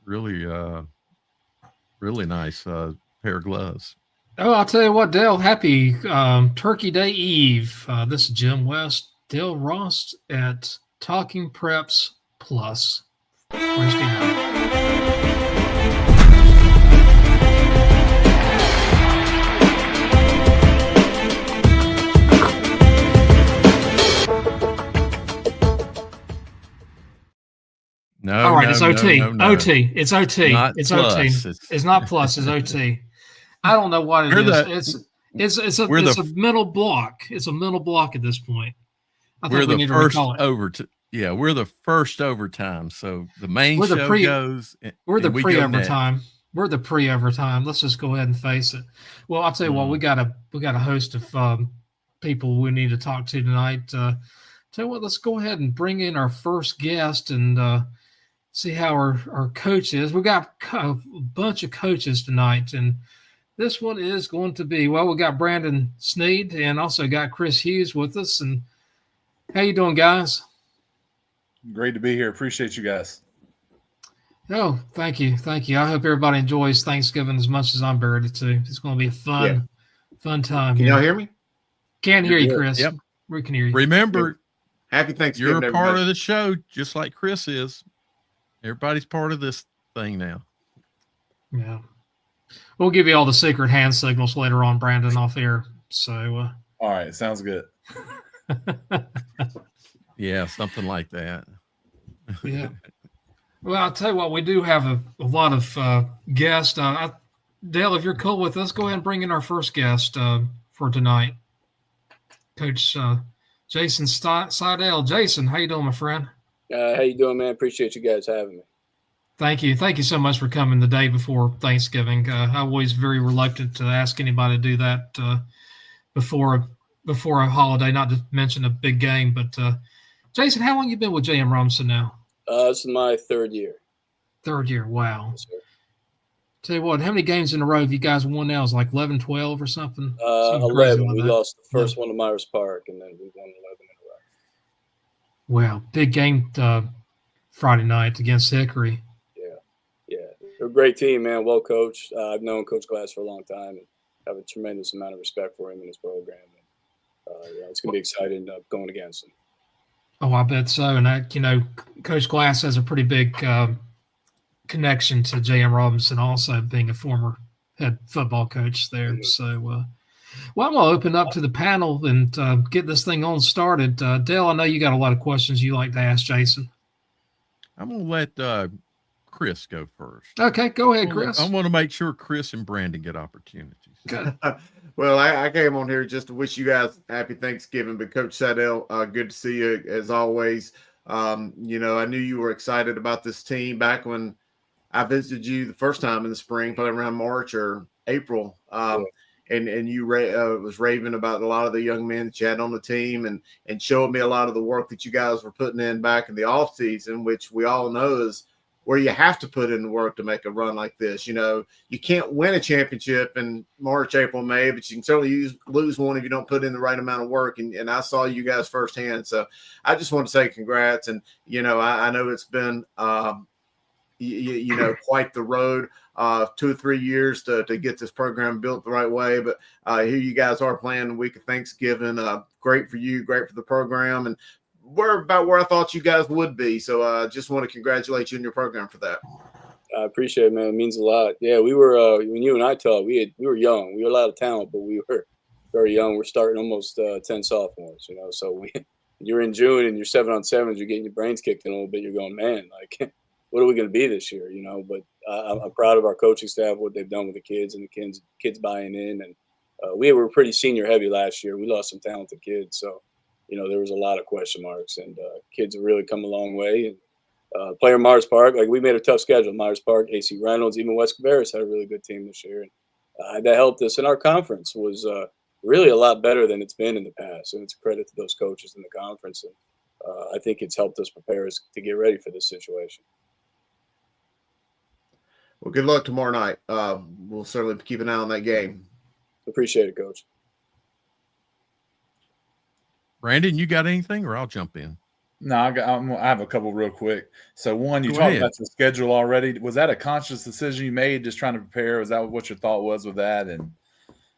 Really, really nice pair of gloves. Oh, I'll tell you what, Dale. Happy Turkey Day Eve. This is Jim West, Dale Ross at Talking Preps Plus Wednesday night. No, All right, no, it's no, OT. no, no. OT. It's OT. Not It's OT. plus. It's not plus. It's OT. I don't know what it We're is. the we're It's the a mental block. It's a mental block at this point. I think we're we the need to first recall it. yeah, we're the first overtime. So the main We're the show pre goes we're the and we go next. pre-overtime. We're the pre-overtime. Let's just go ahead and face it. Well, I'll tell you what, Mm. we got a host of people we need to talk to tonight. Tell you what, let's go ahead and bring in our first guest and see how our coach is. We got a bunch of coaches tonight, and this one is going to be, well, we got Brandon Sneed and also got Chris Hughes with us. And how you doing, guys? Great to be here. Appreciate you guys. Oh, thank you. Thank you. I hope everybody enjoys Thanksgiving as much as I'm buried it too. It's going to be a fun time. Can y'all hear me? Can't hear you, Chris. Yep. We can hear you. Remember, Happy Thanksgiving, you're a part everybody. of the show, just like Chris is. Everybody's part of this thing now. Yeah. We'll give you all the secret hand signals later on, Brandon, off air. So, all right, sounds good. Yeah, something like that. Yeah. Well, I'll tell you what, we do have a lot of guests. Dale, if you're cool with us, go ahead and bring in our first guest for tonight. Coach Jason Siedel. Jason, how you doing, my friend? How you doing, man? Appreciate you guys having me. Thank you. Thank you so much for coming the day before Thanksgiving. I'm always very reluctant to ask anybody to do that before a holiday, not to mention a big game. But Jason, how long you been with J.M. Robinson now? This is my third year. Third year, wow. Yes, sir. Tell you what, how many games in a row have you guys won now? Is it like 11, 12 or something? 11. We that. lost the first one to Myers Park, and then we won 11 in a row. Wow, big game Friday night against Hickory. Yeah. They're a great team, man. Well coached. I've known Coach Glass for a long time and have a tremendous amount of respect for him and his program. And, it's going to be exciting going against him. Oh, I bet so. And Coach Glass has a pretty big connection to J.M. Robinson, also being a former head football coach there. Mm-hmm. So, well, I'm going to open up to the panel and get this thing on started. Dale, I know you got a lot of questions you like to ask Jason. I'm going to let Chris go first. Okay, go ahead, Chris. I want to make sure Chris and Brandon get opportunities. Good. Well, I came on here just to wish you guys happy Thanksgiving. But Coach Siedel, good to see you as always. I knew you were excited about this team back when I visited you the first time in the spring, probably around March or April. And you was raving about a lot of the young men that you had on the team and showing me a lot of the work that you guys were putting in back in the off season, which we all know is where you have to put in the work to make a run like this. You can't win a championship in March, April, May, but you can certainly lose one if you don't put in the right amount of work. And I saw you guys firsthand. So I just want to say congrats. And, I know it's been, quite the road, 2 or 3 years to get this program built the right way. But here you guys are playing the week of Thanksgiving. Great for you, great for the program. And we're about where I thought you guys would be. So I just want to congratulate you and your program for that. I appreciate it, man. It means a lot. Yeah, we were when you and I talked, we were young. We were a lot of talent, but we were very young. We're starting almost 10 sophomores, So you're in June and you're 7-on-7s. You're getting your brains kicked in a little bit. You're going, man, like, what are we going to be this year? But I'm proud of our coaching staff, what they've done with the kids and the kids buying in. And we were pretty senior heavy last year. We lost some talented kids, so. There was a lot of question marks, and kids have really come a long way. And playing Myers Park, like we made a tough schedule. Myers Park, AC Reynolds, even West Cabarrus had a really good team this year, and that helped us. And our conference was really a lot better than it's been in the past, and it's a credit to those coaches in the conference. And I think it's helped us prepare us to get ready for this situation. Well, good luck tomorrow night. We'll certainly keep an eye on that game. Appreciate it, Coach. Brandon, you got anything, or I'll jump in? No, I have a couple real quick. So one, you Go talked ahead. about the schedule already. Was that a conscious decision you made, just trying to prepare? Was that what your thought was with that, and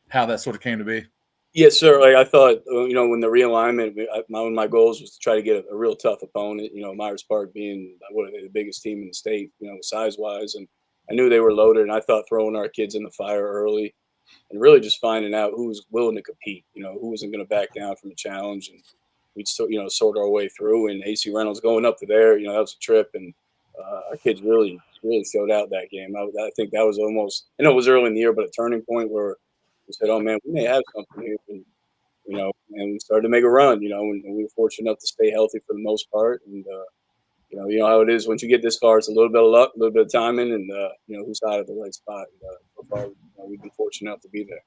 how that sort of came to be? Yes, sir. Like I thought, when the realignment, one of my goals was to try to get a real tough opponent. Myers Park being one of the biggest team in the state, size wise, and I knew they were loaded. And I thought throwing our kids in the fire early, and really just finding out who was willing to compete. Who wasn't going to back down from a challenge, and we'd still, sort our way through. And AC Reynolds going up to there, that was a trip, and our kids really showed out that game. I think that was almost, it was early in the year, but a turning point where we said, "Oh man, we may have something here." And we started to make a run. And we were fortunate enough to stay healthy for the most part. And you know how it is once you get this far, it's a little bit of luck, a little bit of timing, and who's out at the right spot. And so far, we've been fortunate enough to be there.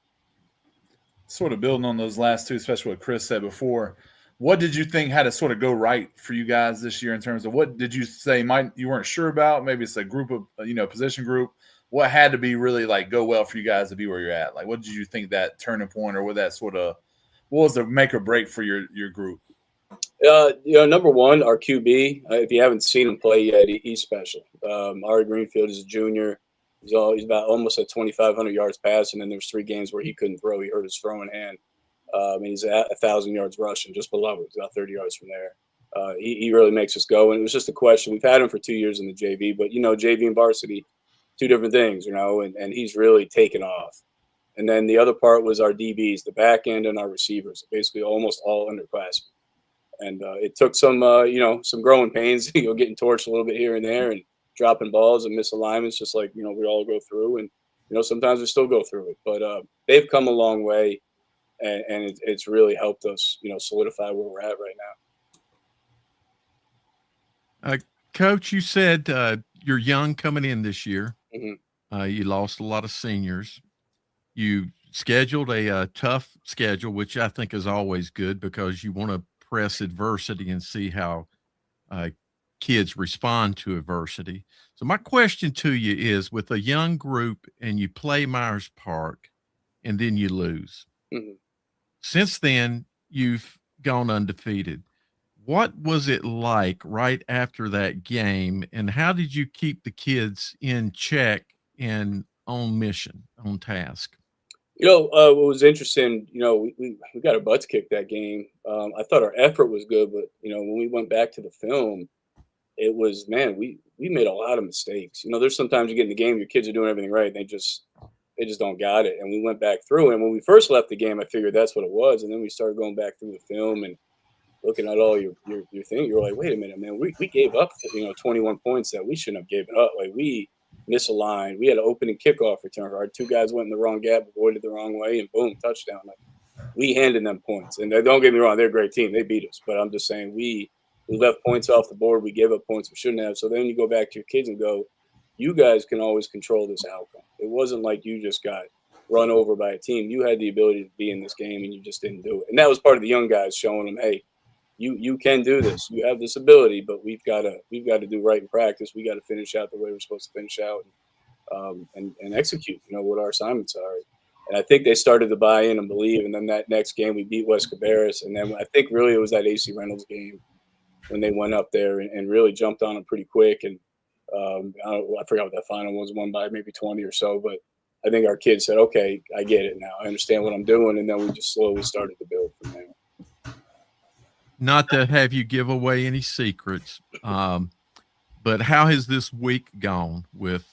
Sort of building on those last two, especially what Chris said before. What did you think had to sort of go right for you guys this year in terms of what did you say you weren't sure about? Maybe it's a group of position group. What had to be really go well for you guys to be where you're at? Like, what did you think that turning point, or what was the make or break for your group? Number one, our QB. If you haven't seen him play yet, he's special. Ari Greenfield is a junior. He's about almost at 2,500 yards passing, and there's 3 games where he couldn't throw. He hurt his throwing hand. And he's at 1,000 yards rushing, just below it. He's about 30 yards from there. He really makes us go. And it was just a question. We've had him for 2 years in the JV, but JV and varsity, 2 different things, and he's really taken off. And then the other part was our DBs, the back end, and our receivers, basically almost all underclassmen. And it took some growing pains, getting torched a little bit here and there, and dropping balls and misalignments, just like we all go through. And sometimes we still go through it, but they've come a long way, and it's really helped us, solidify where we're at right now. Coach, you said you're young coming in this year. Mm-hmm. You lost a lot of seniors. You scheduled a tough schedule, which I think is always good because you want to press adversity and see how kids respond to adversity. So my question to you is, with a young group and you play Myers Park and then you lose, Mm-hmm. since then you've gone undefeated. What was it like right after that game, and how did you keep the kids in check and on mission, on task? What was interesting, we got our butts kicked that game. I thought our effort was good, but when we went back to the film, it was, man, we made a lot of mistakes. There's sometimes you get in the game, your kids are doing everything right, and they just don't got it. And we went back through, and when we first left the game, I figured that's what it was. And then we started going back through the film and looking at all your thing. You're like, wait a minute, man, we gave up 21 points that we shouldn't have given up. Like, we misaligned. We had an opening kickoff return. Our 2 guys went in the wrong gap, avoided the wrong way, and boom, touchdown. Like, we handed them points. And don't get me wrong, they're a great team. They beat us. But I'm just saying we left points off the board. We gave up points we shouldn't have. So then you go back to your kids and go, you guys can always control this outcome. It wasn't like you just got run over by a team. You had the ability to be in this game, and you just didn't do it. And that was part of the young guys showing them, hey, you can do this. You have this ability, but we've got to do right in practice. We got to finish out the way we're supposed to finish out, and execute. What our assignments are. And I think they started to buy in and believe. And then that next game, we beat West Cabarrus, and then I think really it was that AC Reynolds game when they went up there and really jumped on them pretty quick. And I forgot what that final was, won by maybe 20 or so. But I think our kids said, "Okay, I get it now. I understand what I'm doing." And then we just slowly started to build from there. Not to have you give away any secrets, but how has this week gone with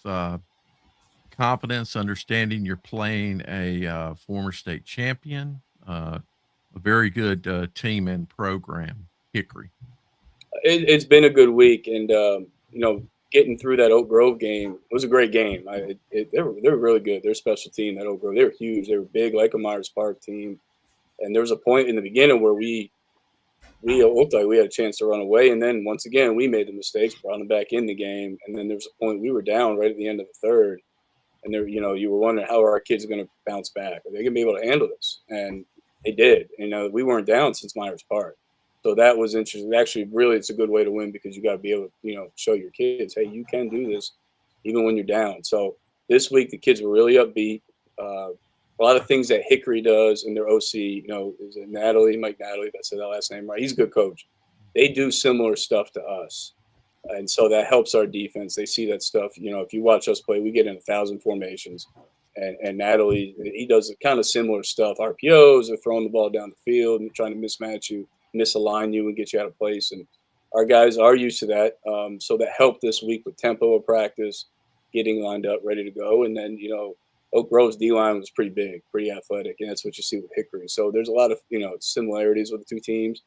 confidence, understanding you're playing a former state champion, a very good team and program, Hickory? It's been a good week, and getting through that Oak Grove game was a great game. They were really good. They're a special team. That Oak Grove, they were huge. They were big, like a Myers Park team. And there was a point in the beginning where we looked like we had a chance to run away, and then once again we made the mistakes, brought them back in the game. And then there was a point we were down right at the end of the third, and there, you were wondering how are our kids going to bounce back? Are they going to be able to handle this? And they did. We weren't down since Myers Park. So that was interesting. Actually, really, it's a good way to win because you got to be able to, show your kids, hey, you can do this even when you're down. So this week, the kids were really upbeat. A lot of things that Hickory does and their OC, is it Mike Natalie, if I said that last name right. He's a good coach. they do similar stuff to us. And so that helps our defense. They see that stuff. You know, if you watch us play, we get in 1,000 formations. And Natalie, he does kind of similar stuff. RPOs are throwing the ball down the field and trying to mismatch you, misalign you, and get you out of place. And our guys are used to that. So that helped this week with tempo of practice, getting lined up, ready to go. And then, you know, Oak Grove's D-line was pretty big, pretty athletic, and that's what you see with Hickory. So there's a lot of, you know, similarities with the two teams.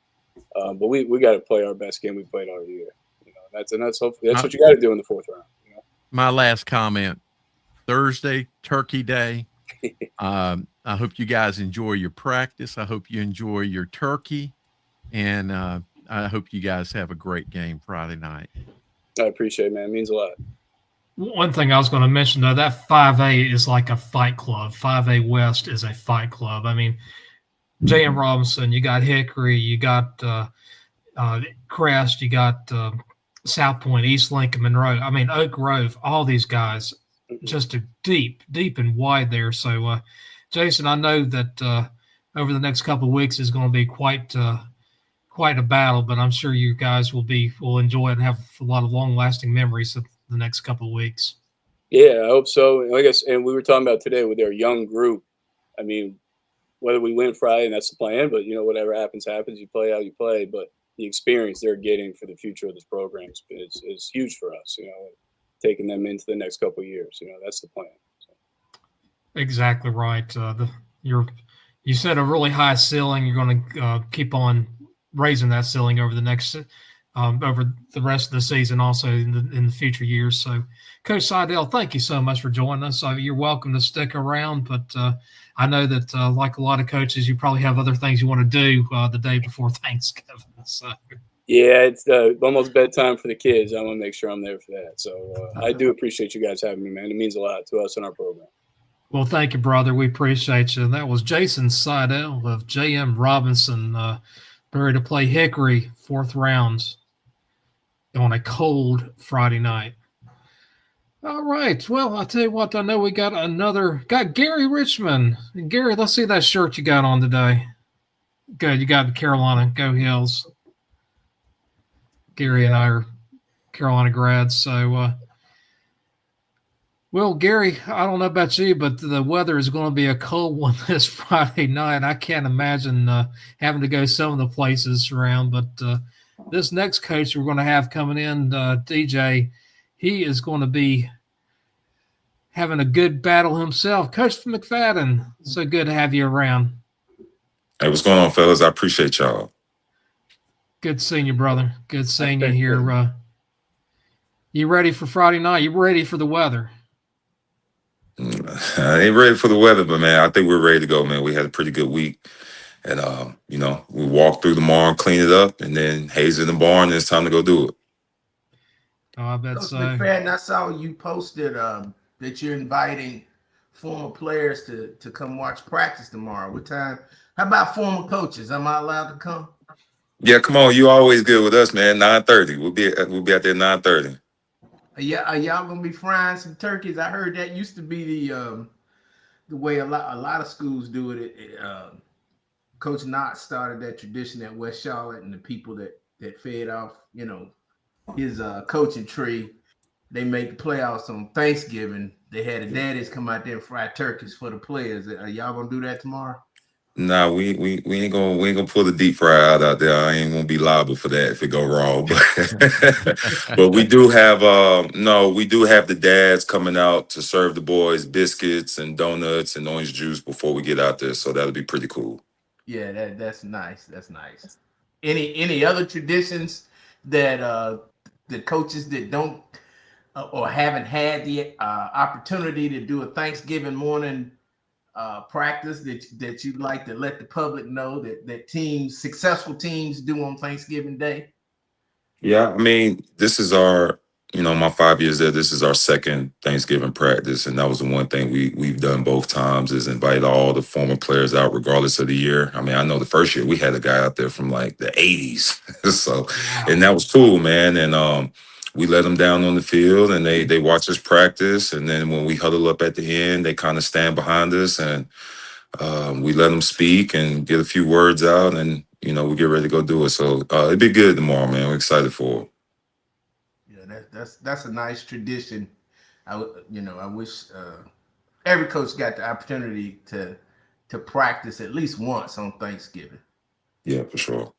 But we got to play our best game we played all year. You know, that's hopefully that's what you got to do in the fourth round. You know? My last comment: Thursday, Turkey Day. I hope you guys enjoy your practice. I hope you enjoy your turkey, and I hope you guys have a great game Friday night. I appreciate it, man. It means a lot. One thing I was going to mention, though, that 5A is like a fight club. 5A West is a fight club. I mean, J.M. Robinson, you got Hickory, you got Crest, you got South Point, East Lincoln, Monroe. I mean, Oak Grove, all these guys, just a deep and wide there. So, Jason, I know that over the next couple of weeks is going to be quite a battle, but I'm sure you guys will enjoy it and have a lot of long-lasting memories of the next couple of weeks. Yeah, I hope so. I guess, and we were talking about today with their young group. I mean, whether we win Friday, and that's the plan, but, you know, whatever happens. You play how you play. But the experience they're getting for the future of this program is huge for us, you know, taking them into the next couple of years. You know, that's the plan. So. Exactly right. You set a really high ceiling. You're going to keep on raising that ceiling over the next over the rest of the season, also in the future years. So, Coach Siedel, thank you so much for joining us. You're welcome to stick around, but I know that like a lot of coaches, you probably have other things you want to do the day before Thanksgiving. So. Yeah, it's almost bedtime for the kids. I want to make sure I'm there for that. So I do appreciate you guys having me, man. It means a lot to us in our program. Well, thank you, brother. We appreciate you. That was Jason Siedel of J.M. Robinson, ready to play Hickory, fourth rounds on a cold Friday night. All right. Well, I'll tell you what, I know we got Gary Richmond. And Gary, let's see that shirt you got on today. Good. You got Carolina. Go Hills. Gary and I are Carolina grads. So, well, Gary, I don't know about you, but the weather is going to be a cold one this Friday night. I can't imagine having to go some of the places around, but this next coach we're going to have coming in, DJ, he is going to be having a good battle himself. Coach McFadden, so good to have you around. Hey, what's going on, fellas? I appreciate y'all. Good seeing you, brother. Good seeing you here. You ready for Friday night? You ready for the weather? I ain't ready for the weather, but, man, I think we're ready to go, man. We had a pretty good week. And, you know, we walked through the barn, clean it up, and then Hayes in the barn, and it's time to go do it. Oh, I bet so. McFadden, I saw you posted that you're inviting former players to come watch practice tomorrow. What time? How about former coaches? Am I allowed to come? Yeah, come on. You always good with us, man. 9:30. We'll be out there 9:30. Yeah, are y'all gonna be frying some turkeys? I heard that used to be the way a lot of schools do it. Coach Knott started that tradition at West Charlotte, and the people that fed off, you know, his coaching tree, they made the playoffs on Thanksgiving. They had the daddies come out there and fry turkeys for the players. Are y'all gonna do that tomorrow? Nah, we ain't gonna pull the deep fry out there. I ain't gonna be liable for that if it go wrong. But we do have the dads coming out to serve the boys biscuits and donuts and orange juice before we get out there. So that'll be pretty cool. Yeah, that's nice. That's nice. Any other traditions that the coaches that don't or haven't had the opportunity to do a Thanksgiving morning practice that you'd like to let the public know that successful teams do on Thanksgiving Day? Yeah, I mean, this is my 5 years there, this is our second Thanksgiving practice. And that was the one thing we've done both times is invite all the former players out regardless of the year. I mean, I know the first year we had a guy out there from like the 80s. So, and that was cool, man. And we let them down on the field and they watch us practice. And then when we huddle up at the end, they kind of stand behind us and we let them speak and get a few words out. And we get ready to go do it. So it'd be good tomorrow, man. We're excited for it. Yeah, that's a nice tradition. I wish every coach got the opportunity to practice at least once on Thanksgiving. Yeah, for sure.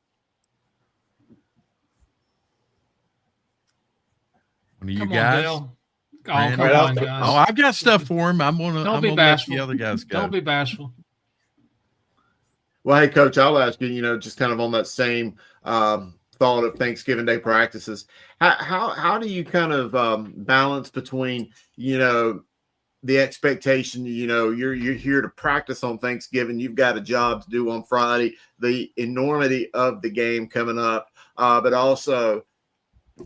One of you Come on, guys? Dale. Oh, Brandon? come Right, on, I'll- guys. Oh, I've got stuff for him. I'm Don't gonna be let bashful. the other guys go. Don't be bashful. Well, hey, Coach, I'll ask you, just kind of on that same thought of Thanksgiving Day practices. How do you kind of balance between, the expectation, you're here to practice on Thanksgiving, you've got a job to do on Friday, the enormity of the game coming up, but also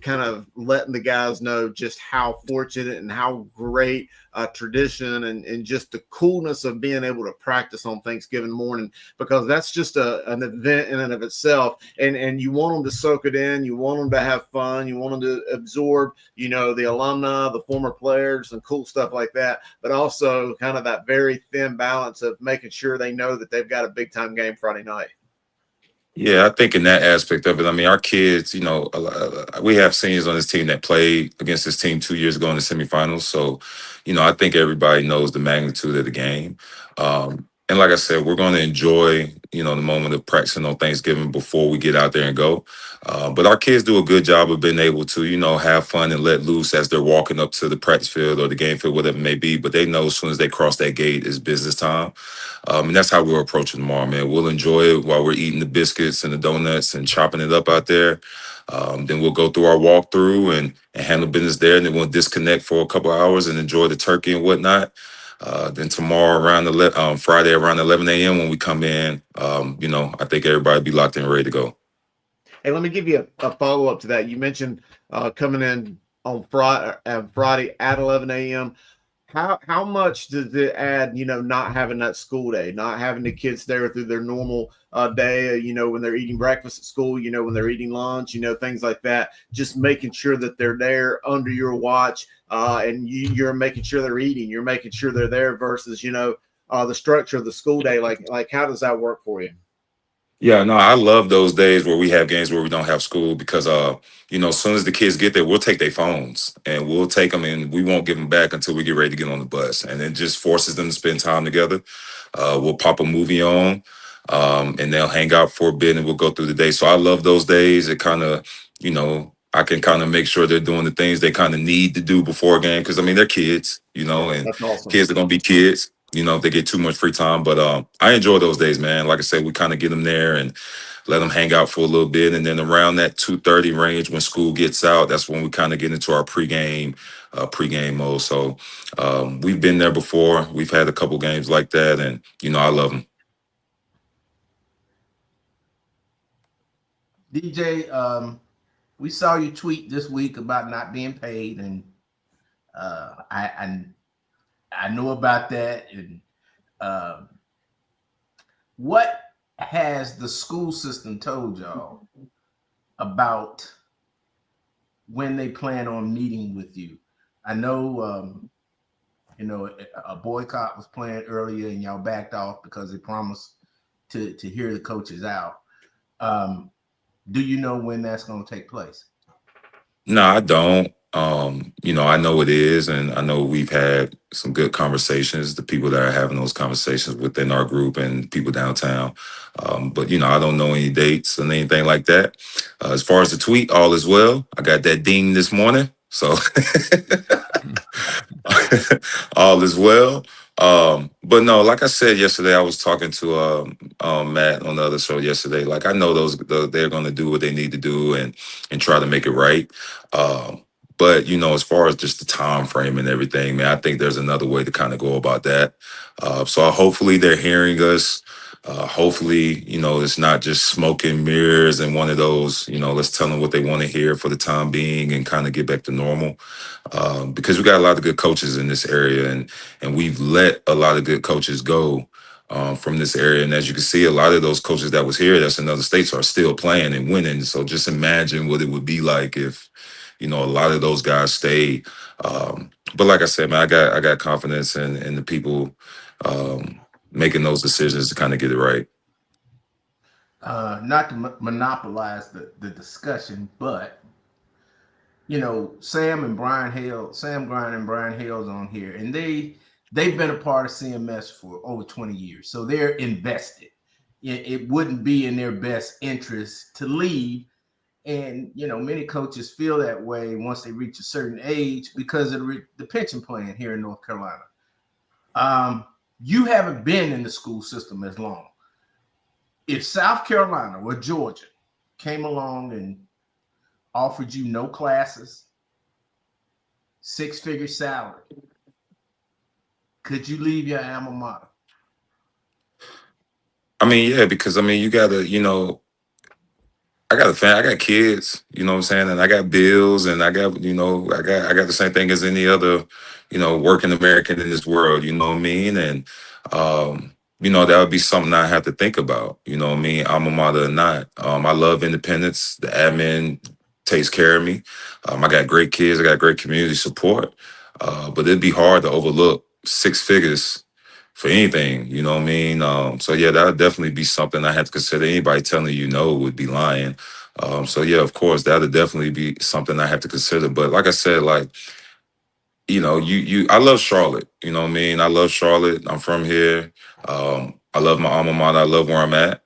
kind of letting the guys know just how fortunate and how great a tradition and just the coolness of being able to practice on Thanksgiving morning, because that's just an event in and of itself. And you want them to soak it in. You want them to have fun. You want them to absorb, the alumni, the former players and cool stuff like that, but also kind of that very thin balance of making sure they know that they've got a big time game Friday night. Yeah, I think in that aspect of it, I mean, our kids, we have seniors on this team that played against this team 2 years ago in the semifinals. So, I think everybody knows the magnitude of the game. And like I said, we're going to enjoy, the moment of practicing on Thanksgiving before we get out there and go. But our kids do a good job of being able to, have fun and let loose as they're walking up to the practice field or the game field, whatever it may be. But they know as soon as they cross that gate, it's business time. And that's how we're approaching tomorrow, man. We'll enjoy it while we're eating the biscuits and the donuts and chopping it up out there. Then we'll go through our walkthrough and handle business there. And then we'll disconnect for a couple of hours and enjoy the turkey and whatnot. Then tomorrow Friday around 11 a.m. when we come in, I think everybody will be locked in, ready to go. Hey, let me give you a follow-up to that. You mentioned coming in on Friday at 11 a.m. How much does it add, not having that school day, not having the kids there through their normal day, when they're eating breakfast at school, when they're eating lunch, things like that, just making sure that they're there under your watch and you're making sure they're eating, you're making sure they're there versus, the structure of the school day. Like how does that work for you? Yeah, no, I love those days where we have games where we don't have school because, as soon as the kids get there, we'll take their phones and we'll take them and we won't give them back until we get ready to get on the bus. And it just forces them to spend time together. We'll pop a movie on and they'll hang out for a bit and we'll go through the day. So I love those days. It kind of, I can kind of make sure they're doing the things they kind of need to do before a game because, they're kids, and That's awesome. kids are going to be kids. If they get too much free time. But I enjoy those days, man. Like I said, we kind of get them there and let them hang out for a little bit. And then around that 2:30 range when school gets out, that's when we kind of get into our pregame mode. So we've been there before. We've had a couple games like that. And, I love them. DJ, we saw you tweet this week about not being paid. And I know about that. And what has the school system told y'all about when they plan on meeting with you? I know, a boycott was planned earlier and y'all backed off because they promised to hear the coaches out. Do you know when that's going to take place? No, I don't. I know it is, and I know we've had some good conversations, the people that are having those conversations within our group and people downtown. But, I don't know any dates and anything like that. As far as the tweet, all is well. I got that ding this morning. So all is well. But no, like I said yesterday, I was talking to Matt on the other show yesterday. Like I know they're going to do what they need to do and try to make it right. But as far as just the time frame and everything, man, I think there's another way to kind of go about that. So hopefully they're hearing us. Hopefully, it's not just smoke and mirrors and one of those, let's tell them what they want to hear for the time being and kind of get back to normal. Because we got a lot of good coaches in this area and we've let a lot of good coaches go from this area. And as you can see, a lot of those coaches that was here, that's in other states, are still playing and winning. So just imagine what it would be like if, a lot of those guys stayed. But like I said, man, I got confidence in the people making those decisions to kind of get it right. not to monopolize the discussion, but Sam Grind and Brian Hale's on here, and they've been a part of CMS for over 20 years, so they're invested. It wouldn't be in their best interest to leave, and many coaches feel that way once they reach a certain age because of the pension plan here in North Carolina. You haven't been in the school system as long. If South Carolina or Georgia came along and offered you no classes, 6-figure salary, could you leave your alma mater? I mean, yeah, because I mean, you gotta, I got a fan, I got kids, you know what I'm saying, and I got bills, and I got, I got the same thing as any other, working American in this world, you know what I mean, and that would be something I have to think about, you know what I mean, alma mater or not. I love independence. The admin takes care of me. I got great kids. I got great community support. But it'd be hard to overlook 6 figures for anything, you know what I mean? So yeah, that would definitely be something I had to consider. Anybody telling you no would be lying. So yeah, of course, that would definitely be something I have to consider. But like I said, like, I love Charlotte, you know what I mean? I love Charlotte. I'm from here. I love my alma mater. I love where I'm at.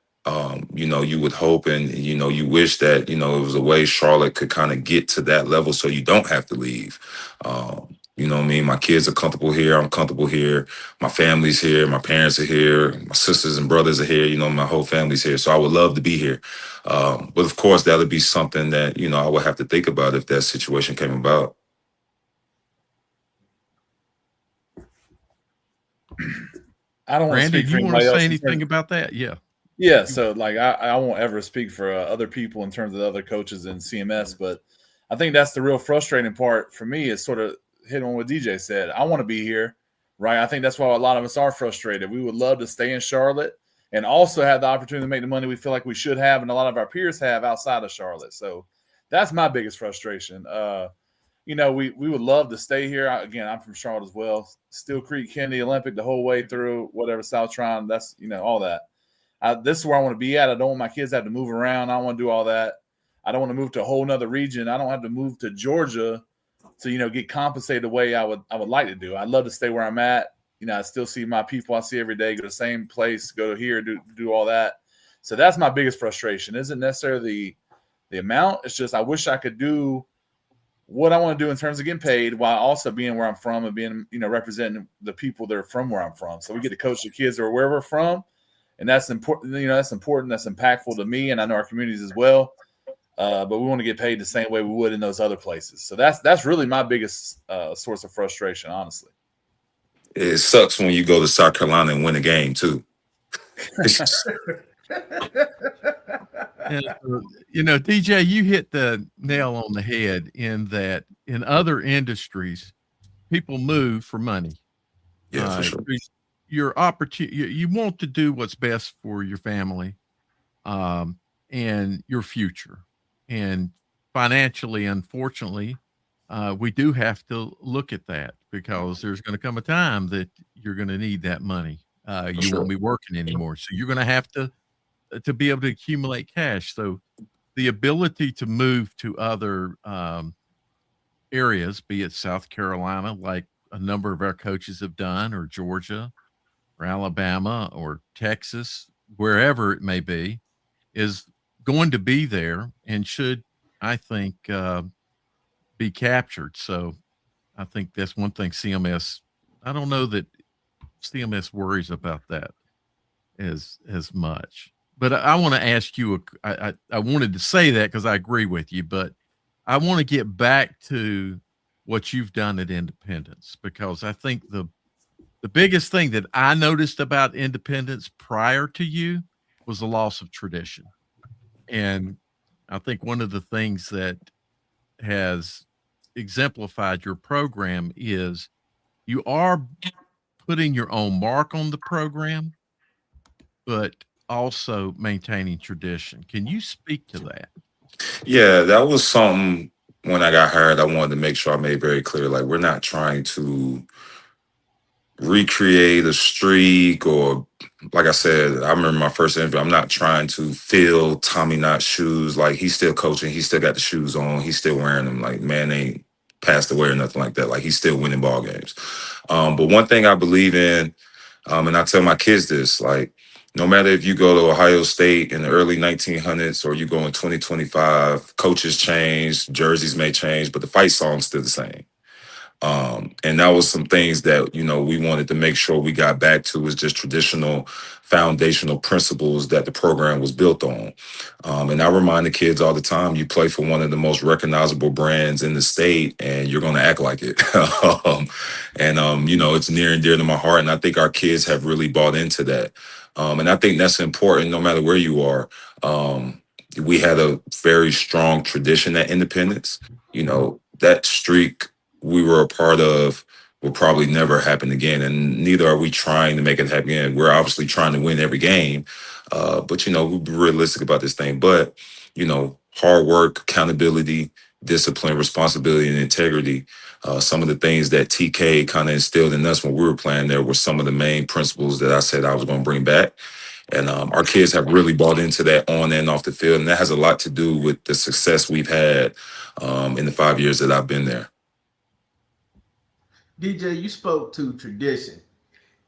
You would hope and, you wish that, it was a way Charlotte could kind of get to that level so you don't have to leave. You know what I mean? My kids are comfortable here. I'm comfortable here. My family's here. My parents are here. My sisters and brothers are here. My whole family's here. So I would love to be here. But of course, that would be something that, I would have to think about if that situation came about. I don't want to Randy, speak do for you want to anybody say else. anything about that? Yeah. Yeah, so like I won't ever speak for other people in terms of the other coaches in CMS, but I think that's the real frustrating part for me is sort of hitting on what DJ said. I want to be here, right? I think that's why a lot of us are frustrated. We would love to stay in Charlotte and also have the opportunity to make the money we feel like we should have and a lot of our peers have outside of Charlotte. So that's my biggest frustration. We would love to stay here. Again, I'm from Charlotte as well. Steel Creek, Kennedy, Olympic, the whole way through, whatever, South Tryon, that's, all that. This is where I want to be at. I don't want my kids to have to move around. I don't want to do all that. I don't want to move to a whole nother region. I don't have to move to Georgia to, get compensated the way I would like to do. I'd love to stay where I'm at. I still see my people I see every day, go to the same place, go here, do all that. So that's my biggest frustration. It isn't necessarily the amount. It's just I wish I could do what I want to do in terms of getting paid while also being where I'm from and being, representing the people that are from where I'm from. So we get to coach the kids or wherever we're from. And that's important, that's important. That's impactful to me. And I know our communities as well. But we want to get paid the same way we would in those other places. So that's really my biggest source of frustration, honestly. It sucks when you go to South Carolina and win a game too. DJ, you hit the nail on the head in that in other industries, people move for money. Yeah, for sure. Your opportunity, you want to do what's best for your family, and your future. And financially, unfortunately, we do have to look at that because there's going to come a time that you're going to need that money. You won't be working anymore, so you're going to have to be able to accumulate cash. So the ability to move to other areas, be it South Carolina, like a number of our coaches have done, or Georgia, or Alabama, or Texas, wherever it may be, is going to be there and should, I think, be captured. So I think that's one thing CMS, I don't know that CMS worries about that as much. But I want to ask you, I wanted to say that because I agree with you, but I want to get back to what you've done at Independence, because I think the biggest thing that I noticed about Independence prior to you was the loss of tradition. And I think one of the things that has exemplified your program is you are putting your own mark on the program, but also maintaining tradition. Can you speak to that? Yeah, that was something when I got hired, I wanted to make sure I made very clear, like, we're not trying to recreate a streak or like I said, I remember my first interview. I'm not trying to fill Tommy Knott's shoes. Like, he's still coaching. He still got the shoes on. He's still wearing them. Like, man ain't passed away or nothing like that. Like, he's still winning ball games. But one thing I believe in, and I tell my kids this, like, no matter if you go to Ohio State in the early 1900s or you go in 2025, coaches change, jerseys may change, but the fight song's still the same. And that was some things that, we wanted to make sure we got back to, was just traditional foundational principles that the program was built on. And I remind the kids all the time, you play for one of the most recognizable brands in the state and you're going to act like it. It's near and dear to my heart. And I think our kids have really bought into that. And I think that's important no matter where you are. We had a very strong tradition at Independence. That streak we were a part of will probably never happen again. And neither are we trying to make it happen again. We're obviously trying to win every game. But we'll be realistic about this thing. But, hard work, accountability, discipline, responsibility, and integrity. Some of the things that TK kind of instilled in us when we were playing there were some of the main principles that I said I was going to bring back. And our kids have really bought into that on and off the field. And that has a lot to do with the success we've had in the 5 years that I've been there. DJ, you spoke to tradition,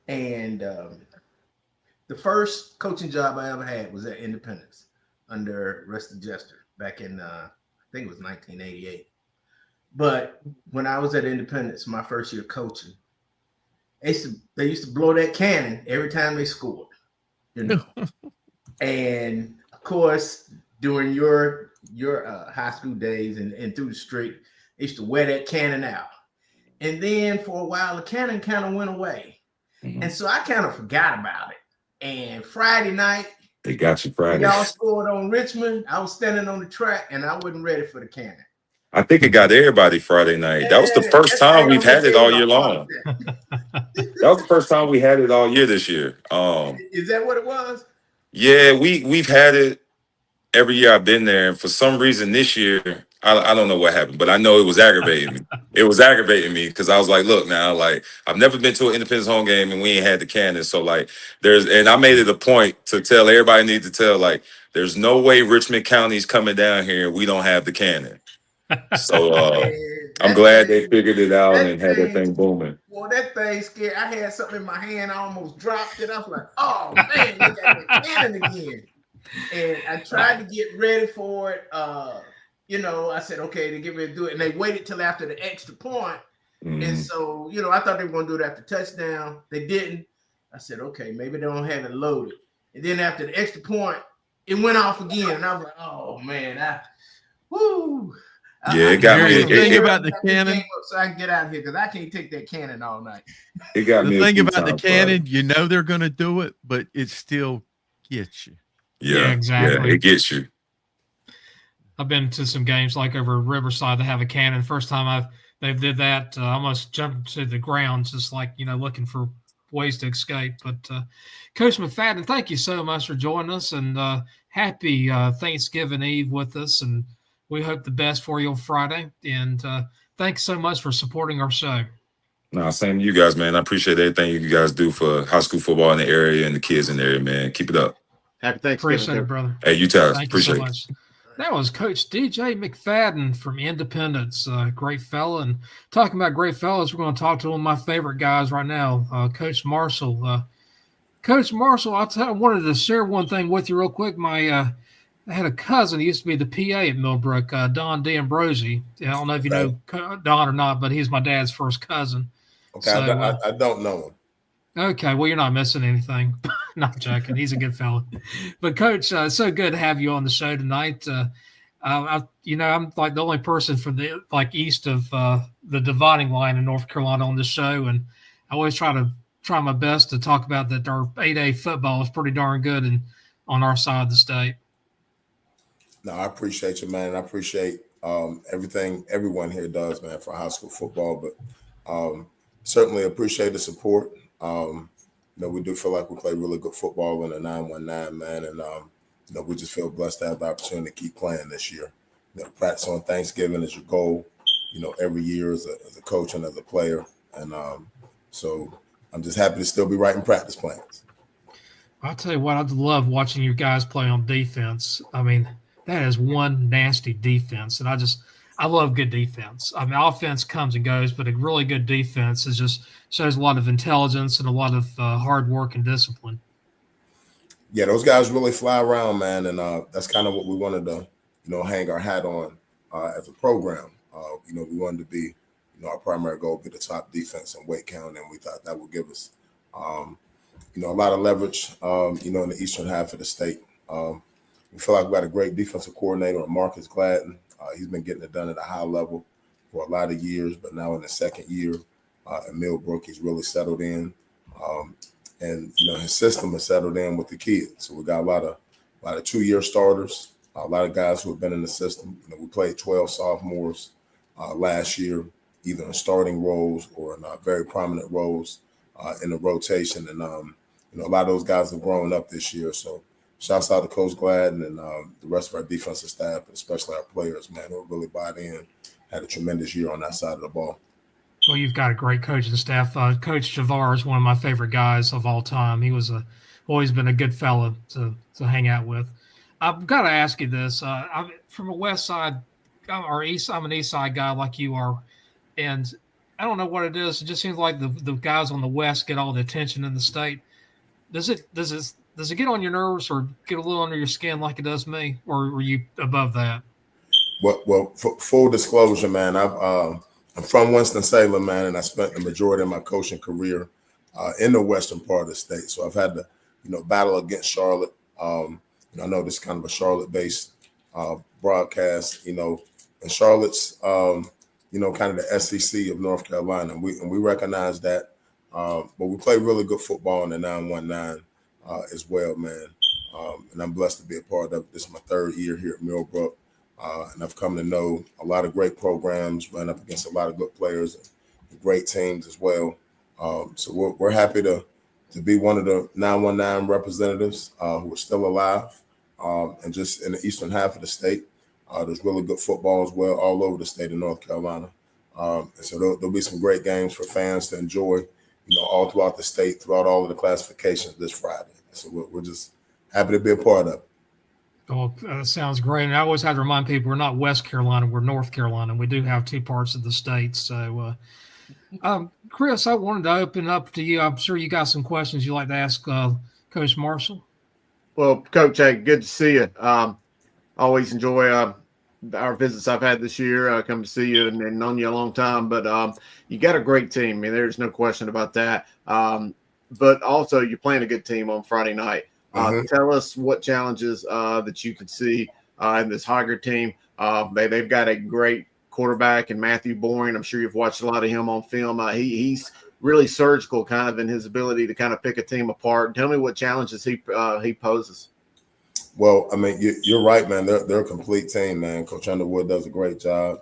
and the first coaching job I ever had was at Independence under Rusty Jester back in, I think it was 1988. But when I was at Independence, my first year coaching, they used to blow that cannon every time they scored, And of course, during your high school days and through the street, they used to wear that cannon out. And then for a while, the cannon kind of went away. Mm-hmm. And so I kind of forgot about it. And Friday night, they got you Friday. Y'all scored on Richmond. I was standing on the track and I wasn't ready for the cannon. I think it got everybody Friday night. That was the first time we've had it all year long. That was the first time we had it all year this year. Is that what it was? Yeah, we've had it every year I've been there. And for some reason this year, I don't know what happened, but I know it was aggravating me. It was aggravating me because I was like, look now, like, I've never been to an Independence home game and we ain't had the cannon. So like and I made it a point to tell everybody needs to tell, like, there's no way Richmond County's coming down here and we don't have the cannon. So I'm glad they figured it out and had that thing booming. Well, that thing scared. I had something in my hand. I almost dropped it. I was like, oh man, they got the cannon again. And I tried to get ready for it. I said, okay, they get ready to do it. And they waited till after the extra point. Mm-hmm. And so, I thought they were going to do it after touchdown. They didn't. I said, okay, maybe they don't have it loaded. And then after the extra point, it went off again. And I was like, oh, man, it got me. The thing about the cannon, so I can get out of here because I can't take that cannon all night. It got me. The thing about the cannon, they're going to do it, but it still gets you. Yeah, exactly. Yeah, it gets you. I've been to some games like over Riverside that have a cannon. First time they did that, I almost jumped to the ground, just like, looking for ways to escape. But Coach McFadden, thank you so much for joining us, and happy Thanksgiving Eve with us. And we hope the best for you on Friday. And thanks so much for supporting our show. No, same to you guys, man. I appreciate everything you guys do for high school football in the area and the kids in the area, man. Keep it up. Happy Thanksgiving. Appreciate it, brother. Hey, you guys. Appreciate it. Much. That was Coach DJ McFadden from Independence. Great fella. And talking about great fellas, we're going to talk to one of my favorite guys right now, Coach Marshall. Coach Marshall, I wanted to share one thing with you real quick. I had a cousin. He used to be the PA at Millbrook, Don D'Ambrosi. I don't know if you know Don or not, but he's my dad's first cousin. Okay, so, I don't know him. Okay, well, you're not missing anything. Not joking. He's a good fella. But, Coach, it's so good to have you on the show tonight. I'm like the only person from the east of the dividing line in North Carolina on the show, and I always try my best to talk about that our 8A football is pretty darn good on our side of the state. No, I appreciate you, man. I appreciate everything everyone here does, man, for high school football. But certainly appreciate the support. We do feel like we play really good football in the 919, man, and we just feel blessed to have the opportunity to keep playing this year. Practice on Thanksgiving is your goal, every year as a coach and as a player, and so I'm just happy to still be writing practice plans. I'll tell you what, I love watching you guys play on defense. I mean, that is one nasty defense, and I love good defense. I mean, offense comes and goes, but a really good defense is just shows a lot of intelligence and a lot of hard work and discipline. Yeah, those guys really fly around, man, and that's kind of what we wanted to, hang our hat on as a program. We wanted to be, our primary goal be the top defense in Wake County, and we thought that would give us, a lot of leverage, in the eastern half of the state. We feel like we got a great defensive coordinator, Marcus Gladden. He's been getting it done at a high level for a lot of years, but now in the second year at Millbrook, he's really settled in. And his system is settled in with the kids. So we got a lot of 2-year starters, a lot of guys who have been in the system. We played 12 sophomores last year, either in starting roles or in very prominent roles in the rotation. And a lot of those guys have grown up this year. So shouts out to Coach Gladden and the rest of our defensive staff, and especially our players, man, who really bought in, had a tremendous year on that side of the ball. Well, you've got a great coaching staff. Coach Javar is one of my favorite guys of all time. He was always been a good fella to hang out with. I've got to ask you this. I'm from a West Side or East. I'm an East Side guy like you are, and I don't know what it is. It just seems like the guys on the West get all the attention in the state. Does it get on your nerves or get a little under your skin like it does me, or were you above that? Well, full disclosure, man, I'm from Winston-Salem, man, and I spent the majority of my coaching career in the western part of the state. So I've had to, battle against Charlotte. I know this is kind of a Charlotte-based broadcast, and Charlotte's, kind of the SEC of North Carolina. And we recognize that. But we play really good football in the 919 as well, man. And I'm blessed to be a part of it. This is my third year here at Millbrook. And I've come to know a lot of great programs, run up against a lot of good players and great teams as well. So we're happy to be one of the 919 representatives who are still alive. And just in the eastern half of the state, there's really good football as well all over the state of North Carolina. And so there'll be some great games for fans to enjoy, all throughout the state, throughout all of the classifications this Friday. So we're just happy to be a part of it. Oh, that sounds great. And I always have to remind people we're not West Carolina, we're North Carolina. We do have two parts of the state. So, Chris, I wanted to open up to you. I'm sure you got some questions you'd like to ask Coach Marshall. Well, Coach, hey, good to see you. Always enjoy our visits I've had this year. Come to see you and known you a long time. But you got a great team. I mean, there's no question about that. But also, you're playing a good team on Friday night. Tell us what challenges that you could see in this Hogger team. They've got a great quarterback in Matthew Boring. I'm sure you've watched a lot of him on film. He's really surgical kind of in his ability to kind of pick a team apart. Tell me what challenges he poses. Well, I mean, you're right, man. They're a complete team, man. Coach Underwood does a great job.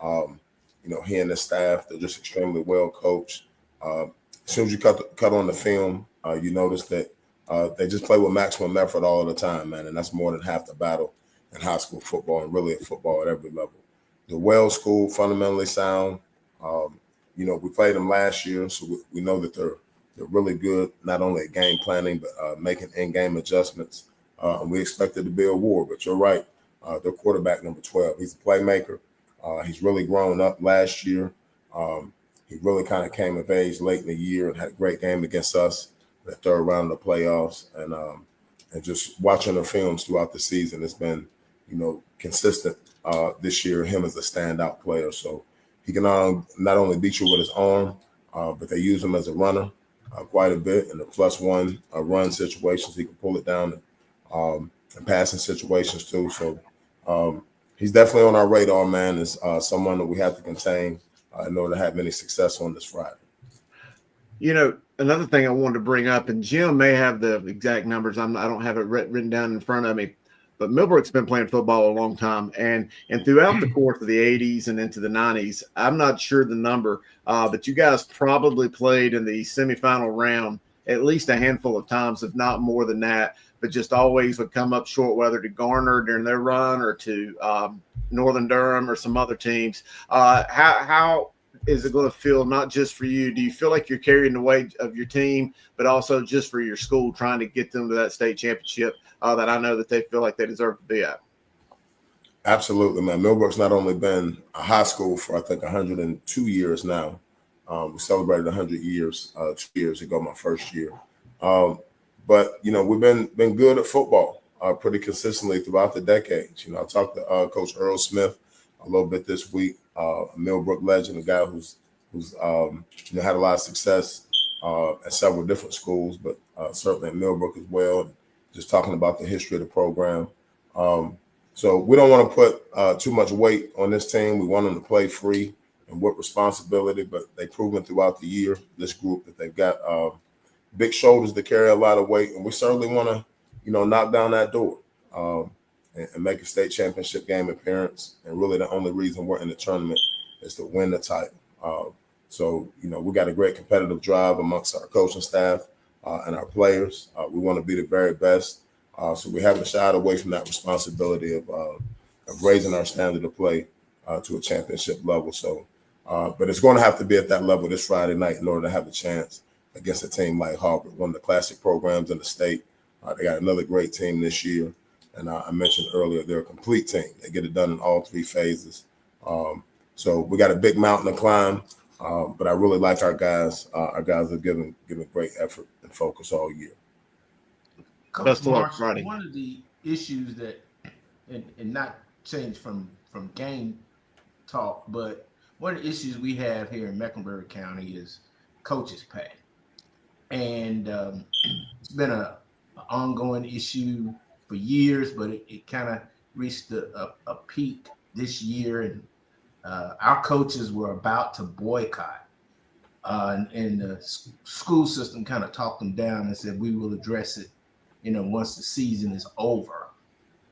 He and his staff, they're just extremely well coached. As soon as you cut on the film, you notice that they just play with maximum effort all the time, man, and that's more than half the battle in high school football and really in football at every level. The Wells School, fundamentally sound. We played them last year, so we know that they're really good, not only at game planning, but making in-game adjustments. And we expect it to be a war, but you're right. Their quarterback, number 12, he's a playmaker. He's really grown up last year. He really kind of came of age late in the year and had a great game against us. The third round of the playoffs, and just watching the films throughout the season, it's been, consistent this year. Him as a standout player, so he can not only beat you with his arm, but they use him as a runner quite a bit in the +1 run situations. He can pull it down and passing situations too. So he's definitely on our radar, man. Is someone that we have to contain in order to have any success on this Friday. Another thing I wanted to bring up, and Jim may have the exact numbers. I don't have it written down in front of me, but Millbrook's been playing football a long time, and throughout the course of the 80s and into the 90s, I'm not sure the number, but you guys probably played in the semifinal round at least a handful of times, if not more than that, but just always would come up short, whether to Garner during their run or to Northern Durham or some other teams. How is it going to feel not just for you? Do you feel like you're carrying the weight of your team, but also just for your school, trying to get them to that state championship that I know that they feel like they deserve to be at? Absolutely, man. Millbrook's not only been a high school for, I think, 102 years now. We celebrated 100 years 2 years ago, my first year. But, you know, we've been good at football pretty consistently throughout the decades. You know, I talked to Coach Earl Smith a little bit this week, a Millbrook legend, a guy who's you know, had a lot of success at several different schools, but certainly at Millbrook as well. Just talking about the history of the program. So we don't want to put too much weight on this team. We want them to play free and with responsibility, but they've proven throughout the year, this group, that they've got big shoulders to carry a lot of weight, and we certainly want to, you know, knock down that door and make a state championship game appearance. And really, the only reason we're in the tournament is to win the title. So, you know, we got a great competitive drive amongst our coaching staff and our players. We want to be the very best. So we haven't shied away from that responsibility of raising our standard of play to a championship level. So, but it's going to have to be at that level this Friday night in order to have a chance against a team like Harvard, one of the classic programs in the state. They got another great team this year. And I mentioned earlier, they're a complete team. They get it done in all three phases. So we got a big mountain to climb, but I really like our guys. Our guys have given great effort and focus all year. Best of luck Marshall, Friday. one of the issues that, and not change from game talk, but one of the issues we have here in Mecklenburg County is coaches' pay. And it's been an ongoing issue for years, but it kind of reached a peak this year. And our coaches were about to boycott. And the school system kind of talked them down and said, we will address it, you know, once the season is over.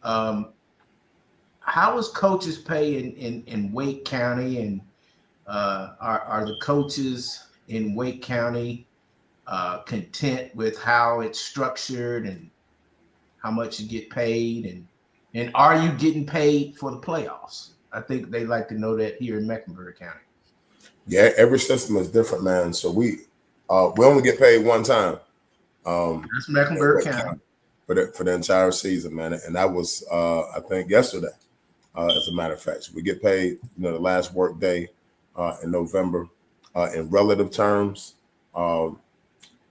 How is coaches' pay in Wake County, and are the coaches in Wake County content with how it's structured and how much you get paid, and are you getting paid for the playoffs? I think they like to know that here in Mecklenburg County. Yeah, every system is different, man. So we only get paid one time. That's Mecklenburg County for the entire season, man. And that was I think yesterday, as a matter of fact. So we get paid, you know, the last work day in November. In relative terms,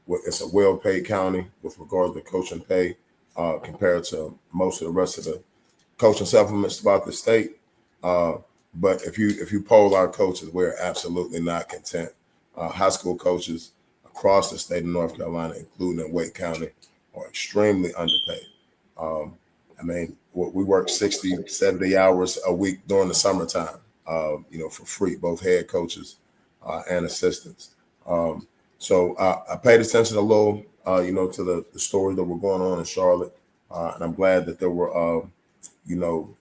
it's a well-paid county with regard to coaching pay compared to most of the rest of the coaching supplements throughout the state. But if you poll our coaches, we're absolutely not content. High school coaches across the state of North Carolina, including in Wake County, are extremely underpaid. I mean, we work 60, 70 hours a week during the summertime, you know, for free, both head coaches and assistants. So I paid attention a little, you know, to the stories that were going on in Charlotte. And I'm glad that there were, you know,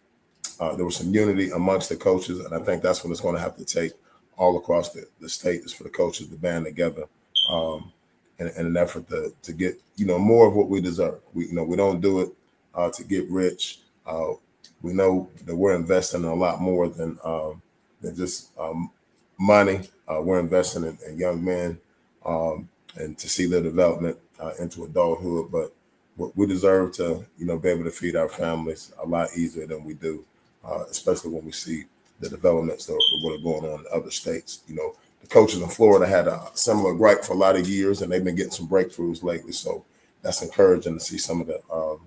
there was some unity amongst the coaches. And I think that's what it's going to have to take all across the state, is for the coaches to band together in an effort to get, you know, more of what we deserve. We don't do it to get rich. We know that we're investing in a lot more than just money. We're investing in young men and to see their development into adulthood. But we deserve to, you know, be able to feed our families a lot easier than we do, especially when we see the developments that are going on in other states. You know, the coaches in Florida had a similar gripe for a lot of years, and they've been getting some breakthroughs lately. So that's encouraging to see some of the, you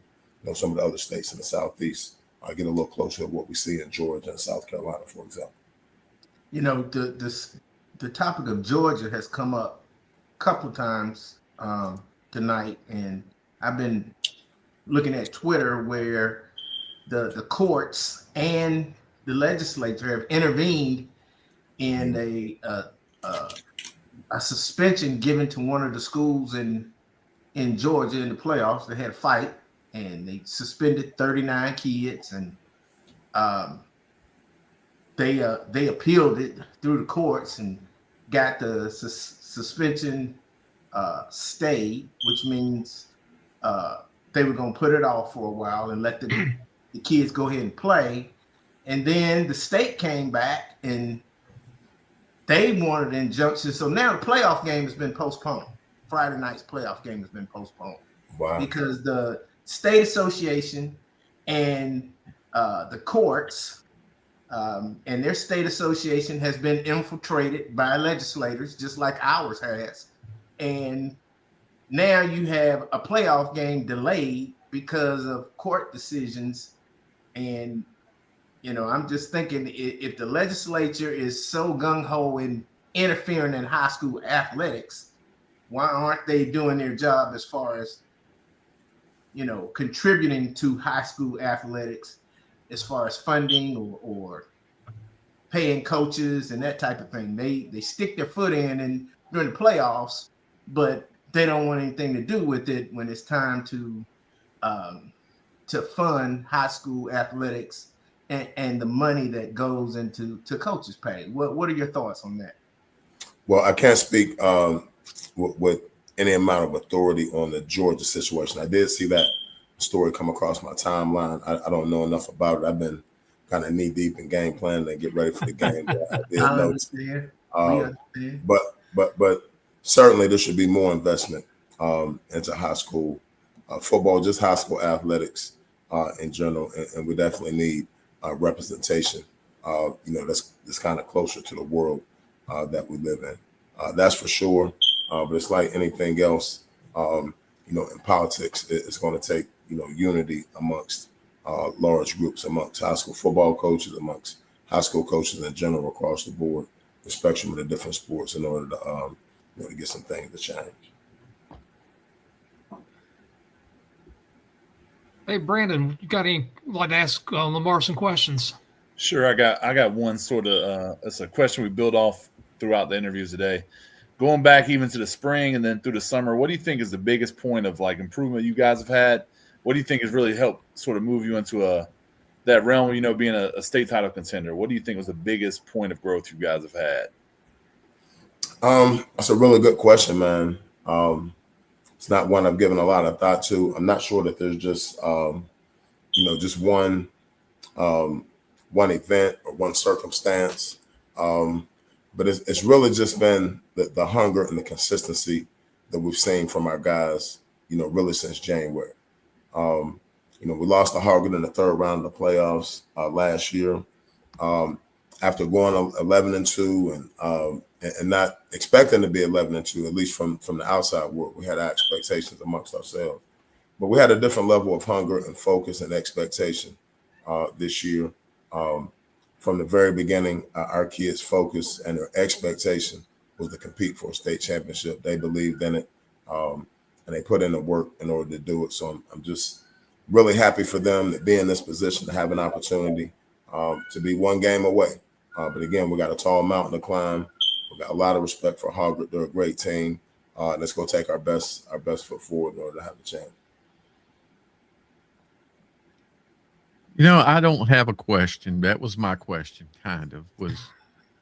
know, some of the other states in the Southeast get a little closer to what we see in Georgia and South Carolina, for example. You know, the topic of Georgia has come up a couple of times tonight, and I've been looking at Twitter where the courts and the legislature have intervened in a suspension given to one of the schools in Georgia in the playoffs. They had a fight and they suspended 39 kids, and they appealed it through the courts and got the suspension stayed, which means they were going to put it off for a while and let the kids go ahead and play. And then the state came back and they wanted an injunction. So now the playoff game has been postponed. Friday night's playoff game has been postponed. Wow. Because the state association and the courts and their state association has been infiltrated by legislators, just like ours has. And now you have a playoff game delayed because of court decisions. And, you know, I'm just thinking if the legislature is so gung-ho in interfering in high school athletics, why aren't they doing their job as far as, you know, contributing to high school athletics as far as funding or paying coaches and that type of thing? They stick their foot in and during the playoffs, but they don't want anything to do with it when it's time to fund high school athletics and the money that goes into coaches' pay. What are your thoughts on that? Well, I can't speak with any amount of authority on the Georgia situation. I did see that story come across my timeline. I don't know enough about it. I've been kind of knee deep in game planning and get ready for the game. But I did notice. Understand. But certainly there should be more investment into high school football, just high school athletics in general, and we definitely need representation. You know, that's kind of closer to the world that we live in. That's for sure. But it's like anything else. You know, in politics, it's going to take, you know, unity amongst large groups, amongst high school football coaches, amongst high school coaches in general across the board, the spectrum of the different sports, in order to you know, to get some things to change. Hey, Brandon, you got any like to ask Lamar some questions? Sure, I got one sort of. It's a question we build off throughout the interviews today. Going back even to the spring and then through the summer, what do you think is the biggest point of like improvement you guys have had? What do you think has really helped sort of move you into that realm, you know, being a state title contender? What do you think was the biggest point of growth you guys have had? That's a really good question, man. It's not one I've given a lot of thought to. I'm not sure that there's just you know, just one event or one circumstance. But it's really just been the hunger and the consistency that we've seen from our guys, you know, really since January. You know, we lost to Harvard in the third round of the playoffs last year after going 11-2 and not expecting to be 11-2, at least from the outside world. We had our expectations amongst ourselves, but we had a different level of hunger and focus and expectation this year. From the very beginning, our kids' focus and their expectation was to compete for a state championship. They believed in it, and they put in the work in order to do it. So I'm just really happy for them to be in this position, to have an opportunity to be one game away. But again, we got a tall mountain to climb. We got a lot of respect for Harvard. They're a great team. Let's go take our best foot forward in order to have a chance. You know, I don't have a question. That was my question, kind of, was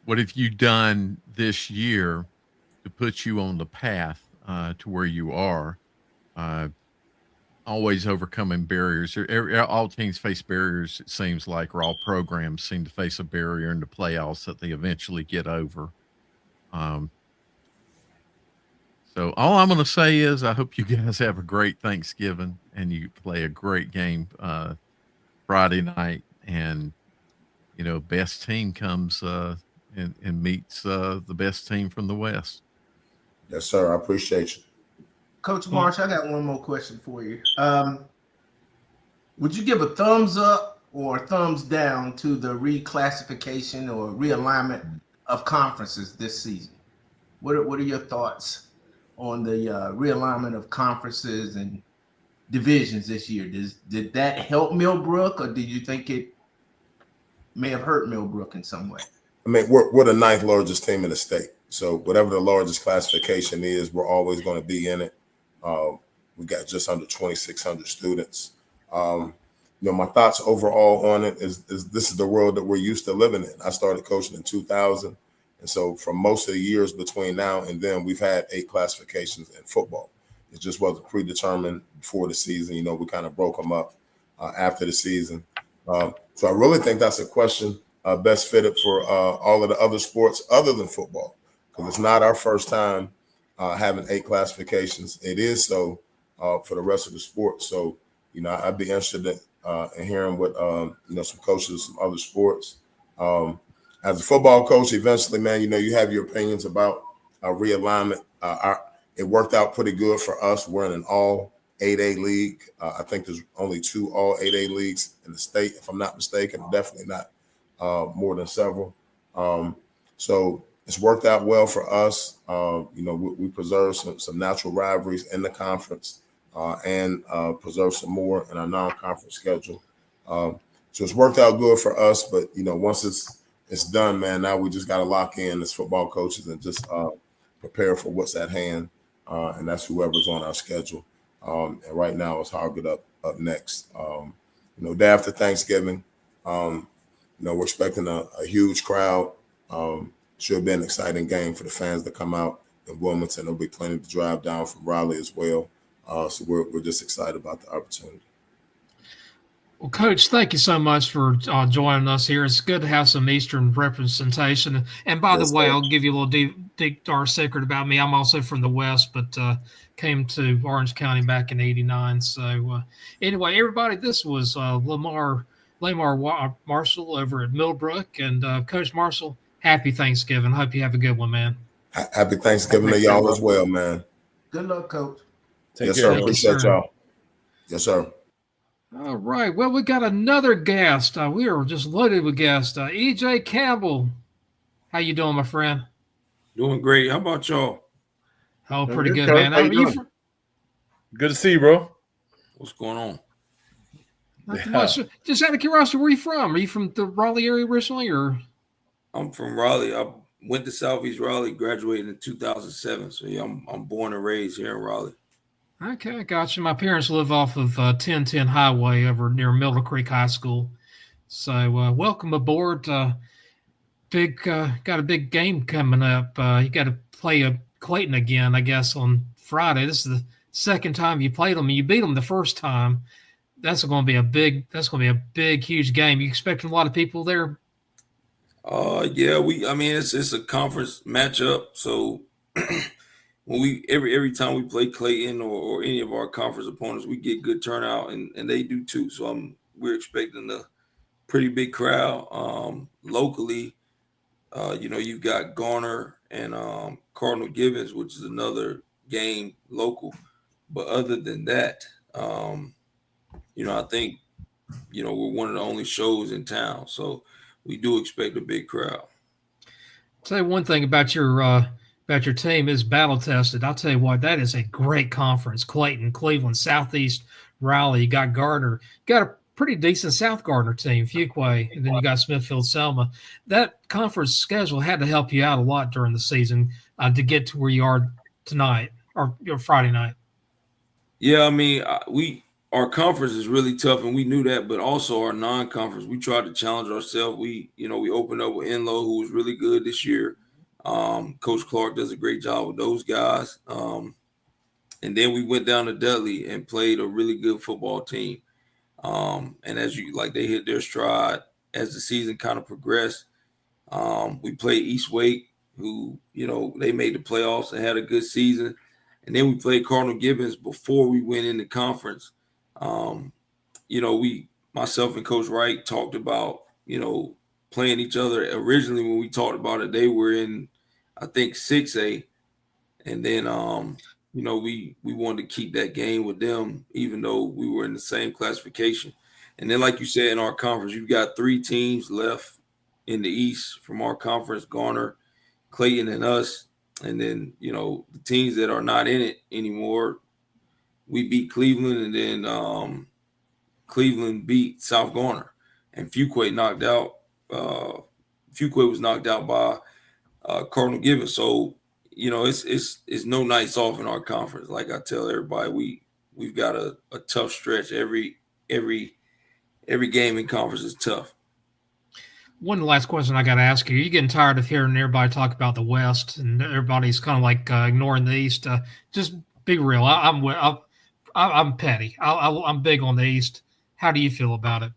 what have you done this year to put you on the path to where you are? Always overcoming barriers. All teams face barriers, it seems like, or all programs seem to face a barrier in the playoffs that they eventually get over. So all I'm going to say is I hope you guys have a great Thanksgiving and you play a great game Friday night, and you know, best team comes and meets the best team from the West. Yes, sir. I appreciate you. Coach Marsh, I got one more question for you. Would you give a thumbs up or a thumbs down to the reclassification or realignment of conferences this season? What are your thoughts on the realignment of conferences and divisions this year? Did that help Millbrook, or did you think it may have hurt Millbrook in some way? I mean, we're the ninth largest team in the state. So whatever the largest classification is, we're always going to be in it. We got just under 2,600 students. You know, my thoughts overall on it is this is the world that we're used to living in. I started coaching in 2000. And so from most of the years between now and then, we've had 8 classifications in football. It just wasn't predetermined before the season. You know, we kind of broke them up after the season. So I really think that's a question best fitted for all of the other sports other than football, because it's not our first time having 8 classifications. It is so for the rest of the sports. So, I'd be interested in hearing what, some coaches of some other sports. As a football coach, eventually, man, you have your opinions about realignment. It worked out pretty good for us. We're in an all 8A league. I think there's only 2 all 8A leagues in the state, if I'm not mistaken. Definitely not more than several. So it's worked out well for us. We preserve some natural rivalries in the conference and preserve some more in our non-conference schedule. So it's worked out good for us. But once it's done, man, now we just got to lock in as football coaches and just prepare for what's at hand, and that's whoever's on our schedule. And right now it's Harvard up next. Day after Thanksgiving. We're expecting a huge crowd. Should be an exciting game for the fans to come out in Wilmington. There'll be plenty to drive down from Raleigh as well. So we're just excited about the opportunity. Well, Coach, thank you so much for joining us here. It's good to have some Eastern representation. And by the way, I'll give you a little deep dark secret about me. I'm also from the West, but came to Orange County back in '89. So anyway, everybody, this was Lamar Marshall over at Millbrook. And Coach Marshall, happy Thanksgiving. Hope you have a good one, man. Happy Thanksgiving to y'all as well, man. Good luck, Coach. Yes, sir. Appreciate y'all. Yes, sir. All right. Well, we got another guest. We are just loaded with guests. E.J. Campbell. How you doing, my friend? Doing great. How about y'all? Oh, pretty good, man. Good to see you, bro. What's going on? Nothing much. Just out of curiosity, where are you from? Are you from the Raleigh area originally, or? I'm from Raleigh. I went to Southeast Raleigh, graduated in 2007. So yeah, I'm born and raised here in Raleigh. Okay, I got you. My parents live off of 1010 Highway over near Miller Creek High School. So welcome aboard. Got a big game coming up. You got to play Clayton again, I guess, on Friday. This is the second time you played them. You beat them the first time. That's going to be a big, huge game. You expecting a lot of people there? Yeah, it's a conference matchup. So when every time we play Clayton or any of our conference opponents, we get good turnout, and they do too. So we're expecting a pretty big crowd. Locally, you've got Garner and Cardinal Gibbons, which is another game local. But other than that, I think we're one of the only shows in town, so we do expect a big crowd. I'll tell you one thing about your team is battle tested. I'll tell you what, that is a great conference. Clayton, Cleveland, Southeast, Raleigh. You got Gardner. You got a pretty decent South Gardner team, Fuquay, and then you got Smithfield, Selma. That conference schedule had to help you out a lot during the season to get to where you are tonight or Friday night. Yeah, our conference is really tough, and we knew that, but also our non-conference, we tried to challenge ourselves. We opened up with Enloe, who was really good this year. Coach Clark does a great job with those guys. And then we went down to Dudley and played a really good football team. And they hit their stride as the season kind of progressed. We played East Wake, who, they made the playoffs and had a good season. And then we played Cardinal Gibbons before we went into conference. Myself and Coach Wright talked about, playing each other. Originally, when we talked about it, they were in, I think, 6A. And then, we wanted to keep that game with them, even though we were in the same classification. And then, like you said, in our conference, you've got 3 teams left in the East from our conference, Garner, Clayton, and us. And then, the teams that are not in it anymore, we beat Cleveland, and then Cleveland beat South Garner. And Fuquay was knocked out by Cardinal Gibbons. So, it's no nights off in our conference. Like I tell everybody, we've got a tough stretch. Every game in conference is tough. One last question I got to ask you. Are you getting tired of hearing everybody talk about the West and everybody's kind of like ignoring the East? Just be real. I'm petty. I'm big on the East. How do you feel about it?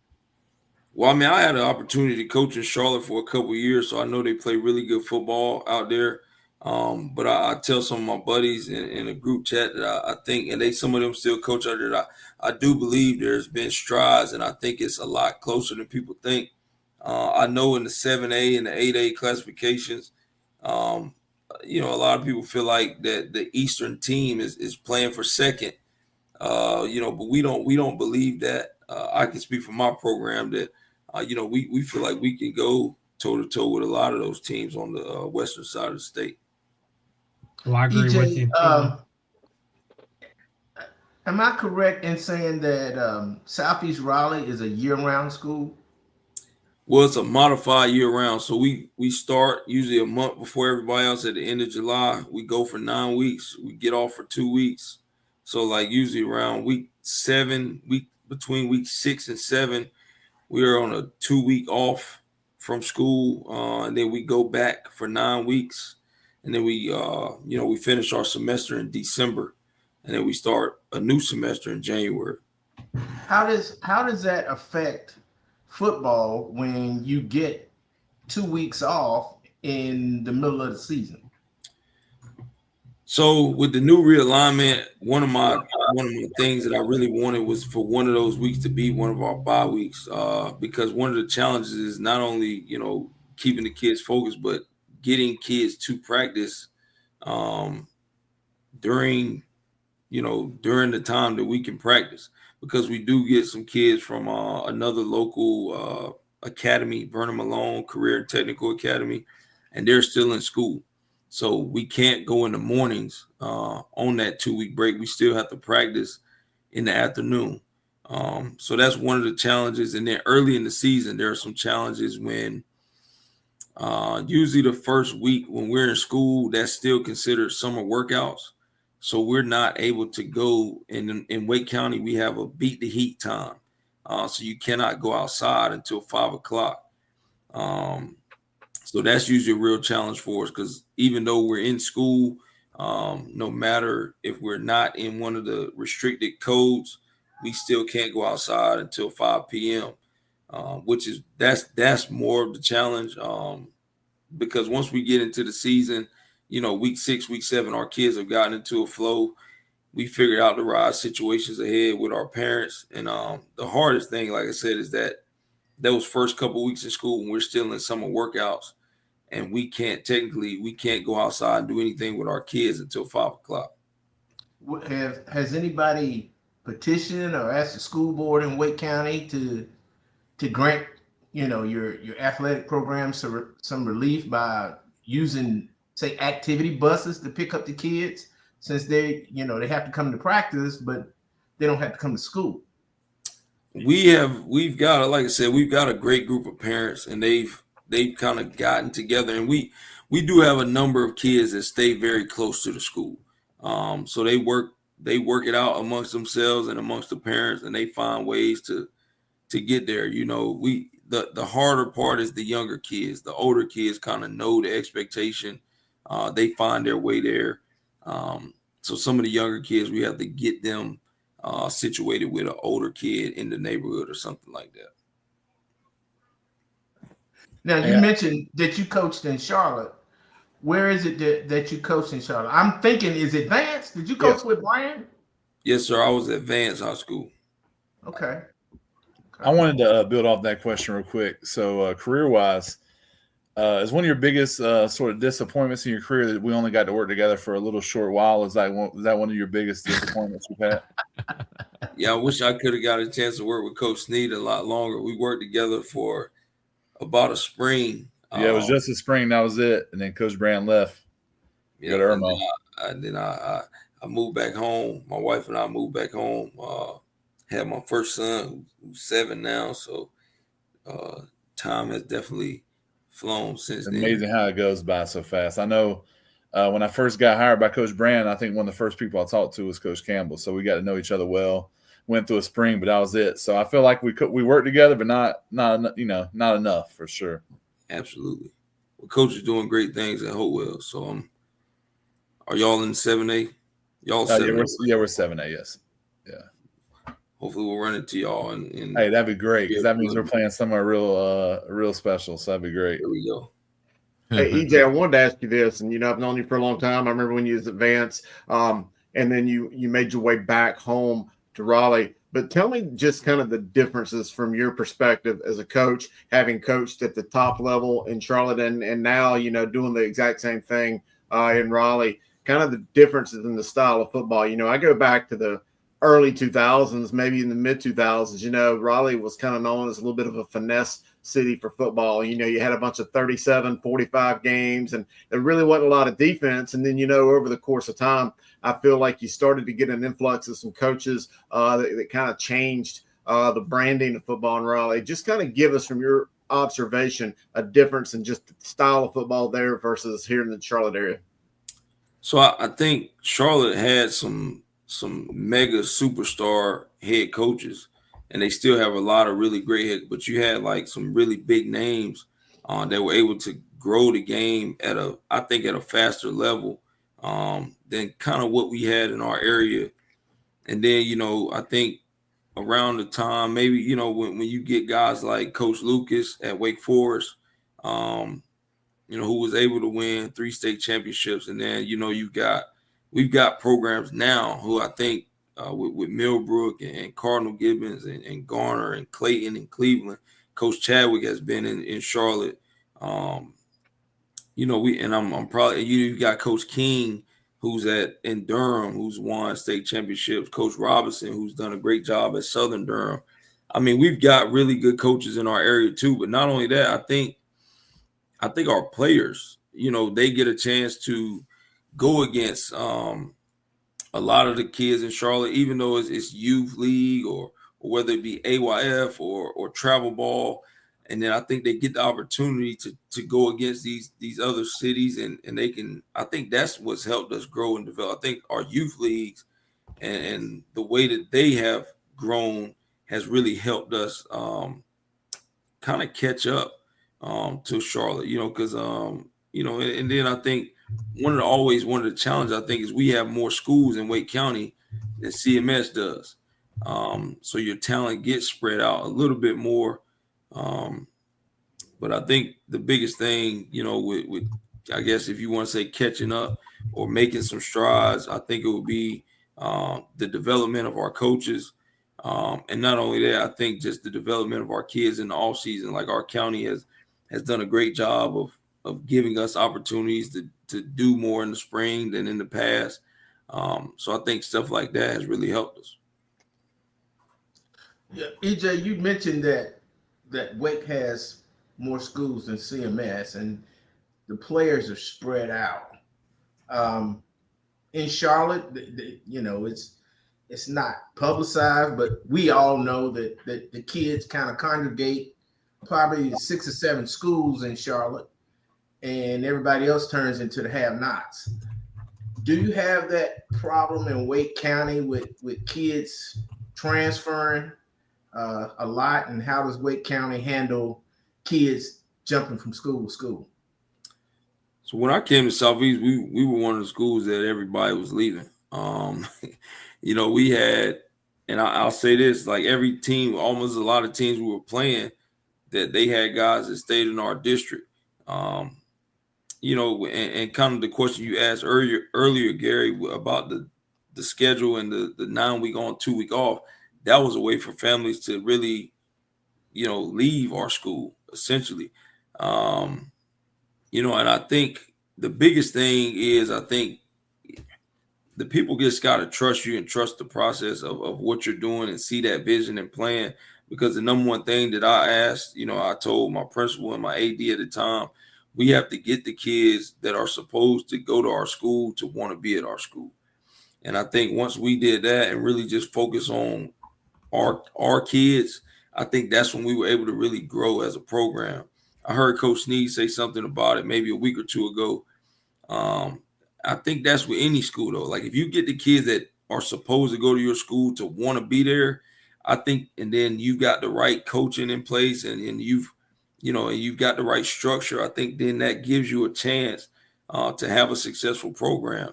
Well, I mean, I had an opportunity to coach in Charlotte for a couple of years, so I know they play really good football out there. But I tell some of my buddies in a group chat that I think, and some of them still coach out there. I do believe there's been strides, and I think it's a lot closer than people think. I know in the 7A and the 8A classifications, um, a lot of people feel like that the Eastern team is playing for second. But we don't believe that. I can speak for my program that we feel like we can go toe to toe with a lot of those teams on the western side of the state. Well, I agree with EJ, you too. am I correct in saying that Southeast Raleigh is a year-round school? Well, it's a modified year round, so we start usually a month before everybody else at the end of July. We go for 9 weeks. We get off for 2 weeks. So like usually around between week 6 and 7, we are on a 2-week off from school, and then we go back for 9 weeks, and then we finish our semester in December, and then we start a new semester in January. How does that affect football when you get 2 weeks off in the middle of the season? So with the new realignment, one of my things that I really wanted was for one of those weeks to be one of our bye weeks, because one of the challenges is not only keeping the kids focused, but getting kids to practice um, during during the time that we can practice, because we do get some kids from another local academy, Vernon Malone Career and Technical Academy, and they're still in school. So we can't go in the mornings on that 2-week break. We still have to practice in the afternoon. So that's one of the challenges. And then early in the season, there are some challenges when usually the first week when we're in school, that's still considered summer workouts. So we're not able to go in Wake County. We have a beat the heat time. So you cannot go outside until 5 o'clock. So that's usually a real challenge for us, because even though we're in school, no matter if we're not in one of the restricted codes, we still can't go outside until 5 p.m., that's more of the challenge, because once we get into the season, week 6, week 7, our kids have gotten into a flow. We figured out the right situations ahead with our parents. And the hardest thing, like I said, is that those first couple weeks in school when we're still in summer workouts, and we can't go outside and do anything with our kids until 5 o'clock. Has anybody petitioned or asked the school board in Wake County to grant your athletic program some relief by using, say, activity buses to pick up the kids, since they have to come to practice but they don't have to come to school? We've got, like I said, we've got a great group of parents, and they've kind of gotten together, and we do have a number of kids that stay very close to the school. So they work it out amongst themselves and amongst the parents, and they find ways to get there. The harder part is the younger kids. The older kids kind of know the expectation. They find their way there. So some of the younger kids, we have to get them situated with an older kid in the neighborhood or something like that. Now, you mentioned that you coached in Charlotte. Where is it that you coached in Charlotte? I'm thinking, is it Vance? Did you coach with Brian? Yes, sir. I was at Vance High School. Okay. I wanted to build off that question real quick. So career-wise, is one of your biggest sort of disappointments in your career that we only got to work together for a little short while? Is that one of your biggest disappointments you've had? Yeah, I wish I could have got a chance to work with Coach Sneed a lot longer. We worked together for about a spring. Yeah, it was just a spring. That was it. And then Coach Brand left. Yeah, and then I moved back home. My wife and I moved back home. Had my first son, who's 7 now. So time has definitely flown since then. Amazing how it goes by so fast. I know when I first got hired by Coach Brand, I think one of the first people I talked to was Coach Campbell. So we got to know each other well. Went through a spring, but that was it. So I feel like we worked together, but not enough for sure. Absolutely. Well, Coach is doing great things at Hopewell. So are y'all in 7A? Y'all 7A? Yeah, we're 7A. Yes. Yeah. hopefully we'll run into y'all. And Hey, that'd be great because Yeah, that means we're playing somewhere real special. So that'd be great. There we go. Hey, EJ, I wanted to ask you this, and I've known you for a long time. I remember when you was at Vance, and then you made your way back home to Raleigh. But tell me just kind of the differences from your perspective as a coach, having coached at the top level in Charlotte, and now doing the exact same thing in Raleigh. Kind of the differences in the style of football. I go back to the early 2000s, maybe in the mid 2000s. Raleigh was kind of known as a little bit of a finesse city for football. You had a bunch of 37, 45 games, and there really wasn't a lot of defense. And then, over the course of time, I feel like you started to get an influx of some coaches that kind of changed the branding of football in Raleigh. Just kind of give us, from your observation, a difference in just the style of football there versus here in the Charlotte area. So I think Charlotte had some mega superstar head coaches, and they still have a lot of really great head, but you had like some really big names that were able to grow the game at a faster level than kind of what we had in our area. And then, I think around the time, maybe, when you get guys like Coach Lucas at Wake Forest, who was able to win 3 state championships. And then, we've got programs now who I think with Millbrook and Cardinal Gibbons and Garner and Clayton and Cleveland, Coach Chadwick has been in Charlotte. I'm probably, you got Coach King, who's in Durham, who's won state championships, Coach Robinson, who's done a great job at Southern Durham. I mean, we've got really good coaches in our area too, but not only that, I think our players, they get a chance to go against a lot of the kids in Charlotte, even though it's youth league or whether it be AYF or travel ball. And then I think they get the opportunity to go against these other cities, and they can. I think that's what's helped us grow and develop. I think our youth leagues and the way that they have grown has really helped us kind of catch up to Charlotte. Because and then I think one of the challenges I think is we have more schools in Wake County than CMS does. So your talent gets spread out a little bit more. But I think the biggest thing, with I guess if you want to say catching up or making some strides, I think it would be the development of our coaches. And not only that, I think just the development of our kids in the off season. Like our county has done a great job of giving us opportunities to do more in the spring than in the past. So I think stuff like that has really helped us. Yeah, EJ, you mentioned that Wake has more schools than CMS, and the players are spread out. In Charlotte, it's not publicized, but we all know that the kids kind of congregate probably 6 or 7 schools in Charlotte, and everybody else turns into the have-nots. Do you have that problem in Wake County with kids transferring a lot, and how does Wake County handle kids jumping from school to school? So when I came to Southeast, we were one of the schools that everybody was leaving. We had, and I'll say this, like every team, almost a lot of teams we were playing, that they had guys that stayed in our district. And kind of the question you asked earlier, Gary, about the schedule and the 9-week on, 2-week off, that was a way for families to really, leave our school essentially. And I think the biggest thing is, I think the people just got to trust you and trust the process of what you're doing and see that vision and plan. Because the number one thing that I asked, I told my principal and my AD at the time, we have to get the kids that are supposed to go to our school to want to be at our school. And I think once we did that and really just focus on our kids, I think that's when we were able to really grow as a program. I heard Coach Sneed say something about it maybe a week or two ago. I think that's with any school though. Like if you get the kids that are supposed to go to your school to want to be there, I think, and then you've got the right coaching in place and you've got the right structure, I think then that gives you a chance to have a successful program.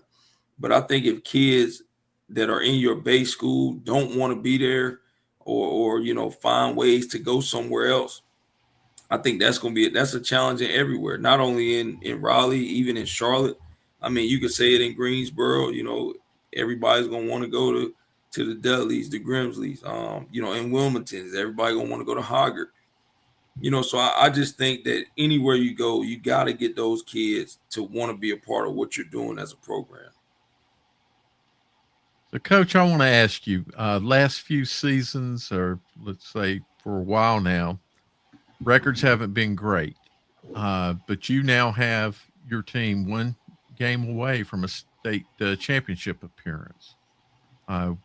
But I think if kids that are in your base school don't want to be there, or find ways to go somewhere else. I think that's a challenge in everywhere, not only in Raleigh, even in Charlotte. I mean, you could say it in Greensboro. Everybody's gonna want to go to the Dudleys, the Grimsleys. In Wilmington, is everybody gonna want to go to Hoggard? So I just think that anywhere you go, you got to get those kids to want to be a part of what you're doing as a program. So, Coach, I want to ask you, last few seasons, or let's say for a while now, records haven't been great, but you now have your team one game away from a state championship appearance.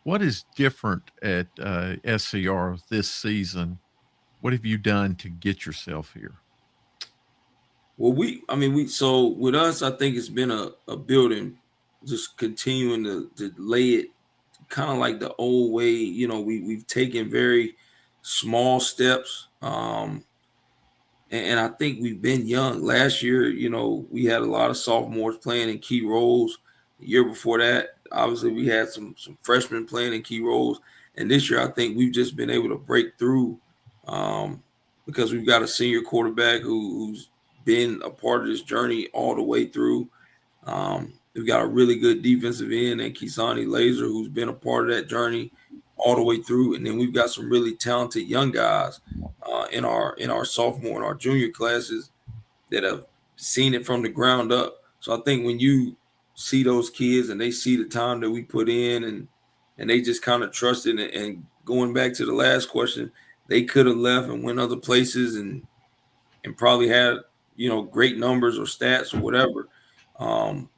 What is different at SCR this season? What have you done to get yourself here? Well, so with us, I think it's been a building, just continuing to lay it kind of like the old way. We've taken very small steps. And I think we've been young. Last year, we had a lot of sophomores playing in key roles. The year before that, obviously, we had some freshmen playing in key roles. And this year, I think we've just been able to break through because we've got a senior quarterback who's been a part of this journey all the way through. We've got a really good defensive end and Kisani Laser, who's been a part of that journey all the way through. And then we've got some really talented young guys in our sophomore and our junior classes that have seen it from the ground up. So I think when you see those kids and they see the time that we put in and they just kind of trusted and going back to the last question, they could have left and went other places and probably had, great numbers or stats or whatever.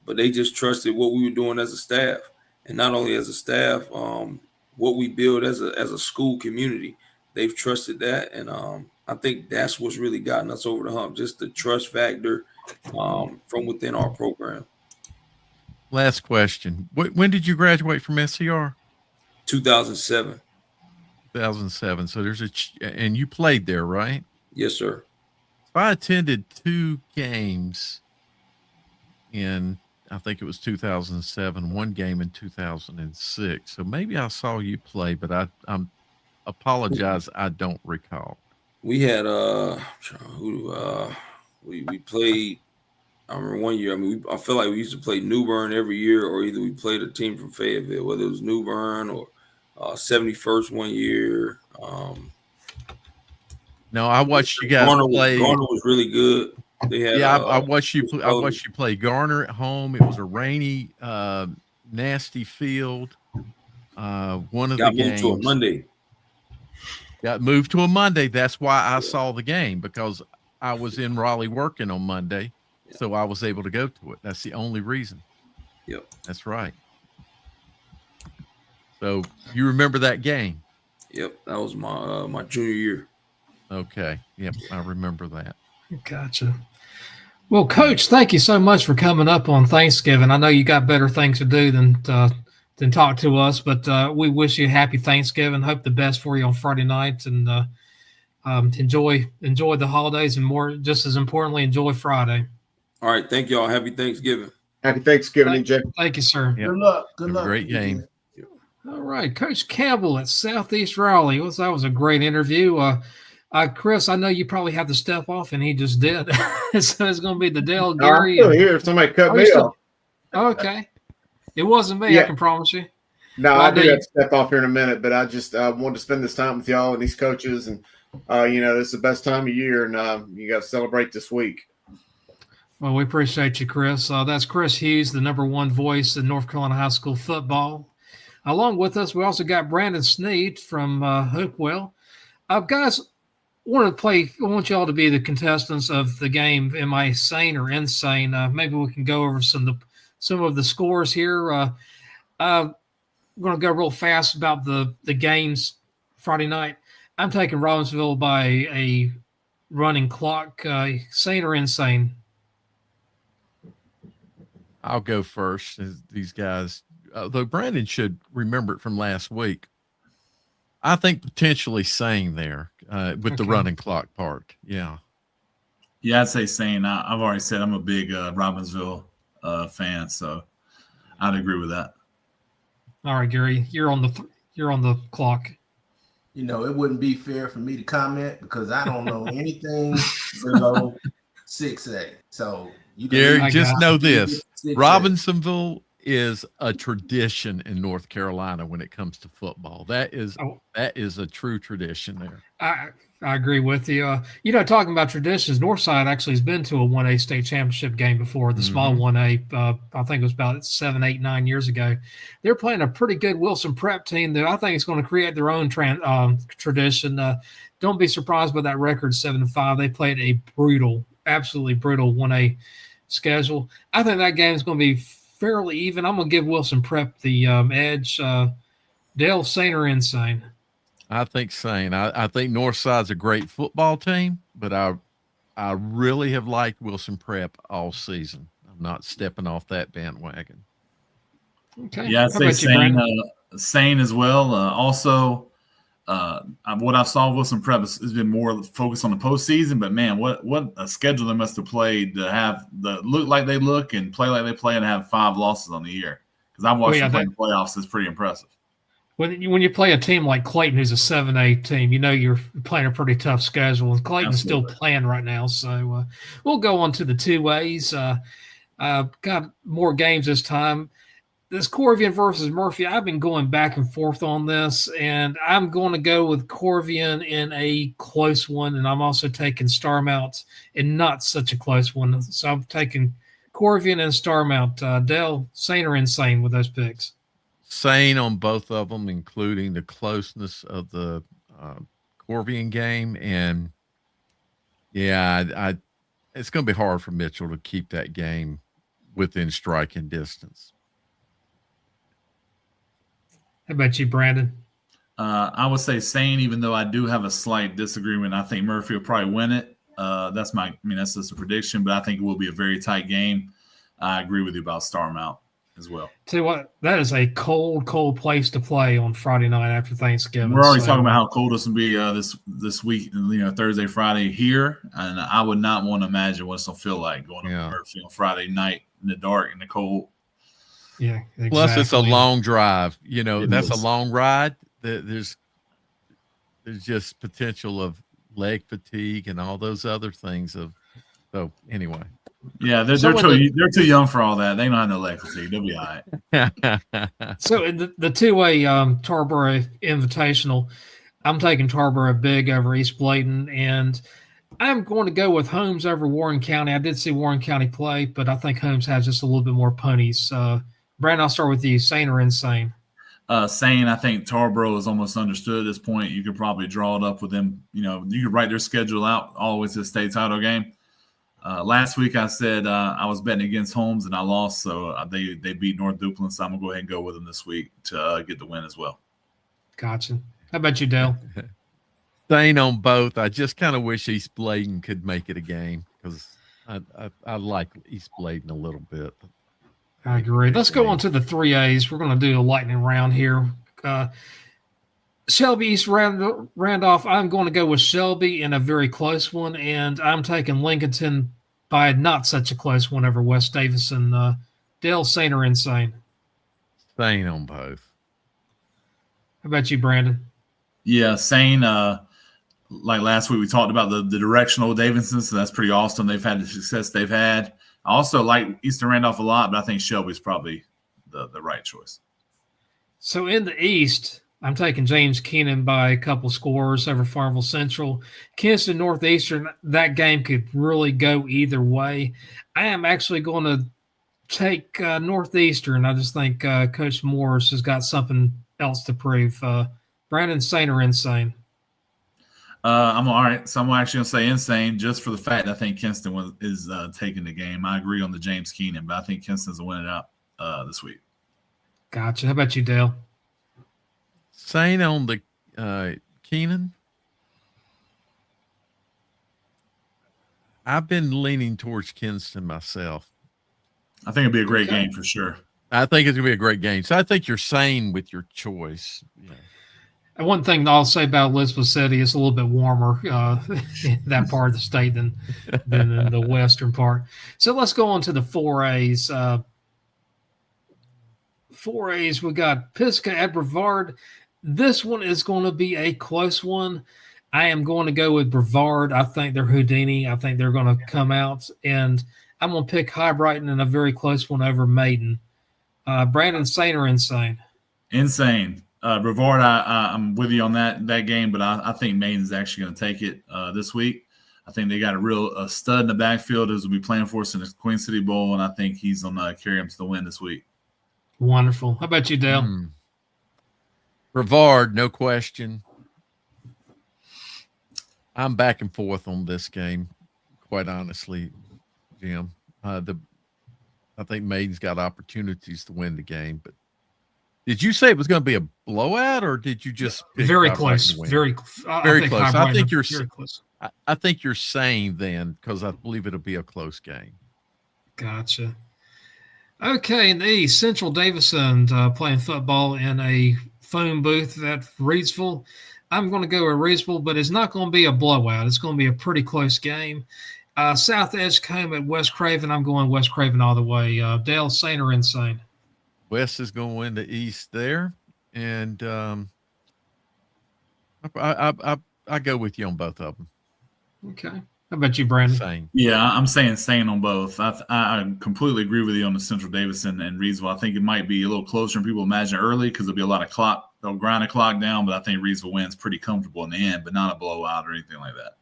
But they just trusted what we were doing as a staff, and not only as a staff, what we build as a school community. They've trusted that, and I think that's what's really gotten us over the hump, just the trust factor from within our program. Last question. When did you graduate from SCR? 2007. 2007. So there's and you played there, right? Yes, sir. I attended 2 games in, I think it was 2007, 1 game in 2006. So maybe I saw you play, but I'm apologize, I don't recall. We had we played. I remember one year. I feel like we used to play New Bern every year, or either we played a team from Fayetteville, whether it was New Bern or 71st one year. No, I watched you guys play. Garner was really good. They had, I watched you. I watched you play Garner at home. It was a rainy, nasty field. One of the games moved to a Monday. Got moved to a Monday. That's why I saw the game, because I was in Raleigh working on Monday, so I was able to go to it. That's the only reason. Yep, that's right. So you remember that game? Yep, that was my junior year. Okay. Yep, I remember that. Gotcha. Well, Coach, thank you so much for coming up on Thanksgiving. I know you got better things to do than talk to us, but we wish you a happy Thanksgiving. Hope the best for you on Friday night, and enjoy the holidays, and more, just as importantly, enjoy Friday. All right, thank y'all. Happy Thanksgiving. Happy Thanksgiving, EJ. Thank you, sir. Yep. Good luck. Good luck. Great game. All right, Coach Campbell at Southeast Raleigh. That was a great interview. Chris, I know you probably have to step off, and he just did. So it's going to be the Dale, Gary. I'm still here. Somebody cut me off. Okay. It wasn't me, I can promise you. No, I do have to step off here in a minute, but I just wanted to spend this time with y'all and these coaches. And, this is the best time of year, and you got to celebrate this week. Well, we appreciate you, Chris. That's Chris Hughes, the want voice in North Carolina high school football. Along with us, we also got Brandon Sneed from Hopewell. Guys, I want y'all to be the contestants of the game. Am I sane or insane? Maybe we can go over some of the scores here. We're going to go real fast about the games Friday night. I'm taking Robbinsville by a running clock. Sane or insane? I'll go first. These guys, though Brandon should remember it from last week. I think potentially sane there with the running clock part. Yeah. Yeah, I'd say sane. I've already said I'm a big Robbinsville fan, so I'd agree with that. All right, Gary, you're on the clock. it wouldn't be fair for me to comment because I don't know anything below 6A. So you can Gary, I just got know leave this: 6A. Robinsonville is a tradition in North Carolina when it comes to football. That is a true tradition there. I agree with you. Talking about traditions, Northside actually has been to a 1A state championship game before, the small 1A. I think it was about 7, 8, 9 years ago. They're playing a pretty good Wilson Prep team that I think is going to create their own tradition. Don't be surprised by that record, 7-5. They played a absolutely brutal 1A schedule. I think that game is going to be fairly even. I'm going to give Wilson Prep the edge. Dale, sane or insane? I think sane. I think Northside's a great football team, but I really have liked Wilson Prep all season. I'm not stepping off that bandwagon. Okay. Yeah, I'd How say about you, sane, Brandon? sane as well. Also, what I saw Wilson Prep has been more focused on the postseason. But man, what a schedule they must have played to have the look like they look and play like they play and have 5 losses on the year. Because I've watched them play in the playoffs. It's pretty impressive. When you play a team like Clayton, who's a 7A team, you're playing a pretty tough schedule. And Clayton's still playing right now, so we'll go on to the 2As. Got more games this time. This Corvian versus Murphy, I've been going back and forth on this, and I'm going to go with Corvian in a close one, and I'm also taking Starmount in not such a close one. So I'm taking Corvian and Starmount. Dale, sane or insane with those picks? Sane on both of them, including the closeness of the Corvian game. And, yeah, it's going to be hard for Mitchell to keep that game within striking distance. How about you, Brandon? I would say sane, even though I do have a slight disagreement. I think Murphy will probably win it. That's just a prediction, but I think it will be a very tight game. I agree with you about Starmount as well. Tell you what, that is a cold, cold place to play on Friday night after Thanksgiving. We're already talking about how cold it's going to be this week, Thursday, Friday here, and I would not want to imagine what it's going to feel like going to Murphy on Friday night in the dark and the cold. Yeah, exactly. Plus, it's a long drive. That's is a long ride. There's just potential of leg fatigue and all those other things. So anyway. Yeah, they're too young for all that. They don't have no leg fatigue. They'll be all right. So in the 2A Tarboro Invitational, I'm taking Tarboro big over East Bladen, and I'm going to go with Holmes over Warren County. I did see Warren County play, but I think Holmes has just a little bit more ponies. Brandon, I'll start with you. Sane or insane? Sane. I think Tarboro is almost understood at this point. You could probably draw it up with them. You could write their schedule out always to the state title game. Last week I said I was betting against Holmes and I lost, so they beat North Duplin, so I'm going to go ahead and go with them this week to get the win as well. Gotcha. How about you, Dale? Sane on both. I just kind of wish East Bladen could make it a game because I like East Bladen a little bit. I agree. Let's go on to the 3As. We're going to do a lightning round here. Shelby East Randolph, I'm going to go with Shelby in a very close one, and I'm taking Lincolnton by not such a close one over West Davison. Dale, sane or insane? Sane on both. How about you, Brandon? Yeah, sane. Like last week, we talked about the directional Davidson, so that's pretty awesome. They've had the success they've had. I also like Eastern Randolph a lot, but I think Shelby's probably the right choice. So in the East, I'm taking James Keenan by a couple scores over Farmville Central. Kinston Northeastern, that game could really go either way. I am actually going to take Northeastern. I just think Coach Morris has got something else to prove. Brandon, sane or insane? I'm all right. So I'm actually going to say insane just for the fact that I think Kinston is taking the game. I agree on the James Keenan, but I think Kinston's will win it out this week. Gotcha. How about you, Dale? Sane on the Keenan. I've been leaning towards Kinston myself. I think it'd be a great game for sure. I think it's going to be a great game. So I think you're sane with your choice. Yeah. And one thing I'll say about Elizabeth City, it's a little bit warmer in that part of the state than in the western part. So let's go on to the 4As. 4As, we got Pisgah at Brevard. This one is going to be a close one. I am going to go with Brevard. I think they're Houdini. I think they're going to come out, and I'm going to pick High Brighton in a very close one over Maiden. Brandon, sane or insane? Insane. Brevard, I'm with you on that game, but I think Maiden's actually going to take it this week. I think they got a real stud in the backfield who's will be playing for us in the Queen City Bowl, and I think he's going to carry him to the win this week. Wonderful. How about you, Dale? Brevard, no question. I'm back and forth on this game, quite honestly, Jim. I think Maiden's got opportunities to win the game, but did you say it was going to be a blowout, or did you just pick very High close? Brighton to win? Very close. I think you're very close. I think you're saying then, because I believe it'll be a close game. Gotcha. Okay, in the East, Central Davison playing football in a phone booth at Reidsville. I'm going to go with Reidsville, but it's not going to be a blowout. It's going to be a pretty close game. South Edgecombe at West Craven. I'm going West Craven all the way. Dale, sane or insane? West is going to win the East there, and I go with you on both of them. Okay. How about you, Brandon? Same. Yeah, I'm saying same on both. I completely agree with you on the Central Davison and Reidsville. I think it might be a little closer than people imagine early because there'll be a lot of clock. They'll grind the clock down, but I think Reidsville wins pretty comfortable in the end, but not a blowout or anything like that.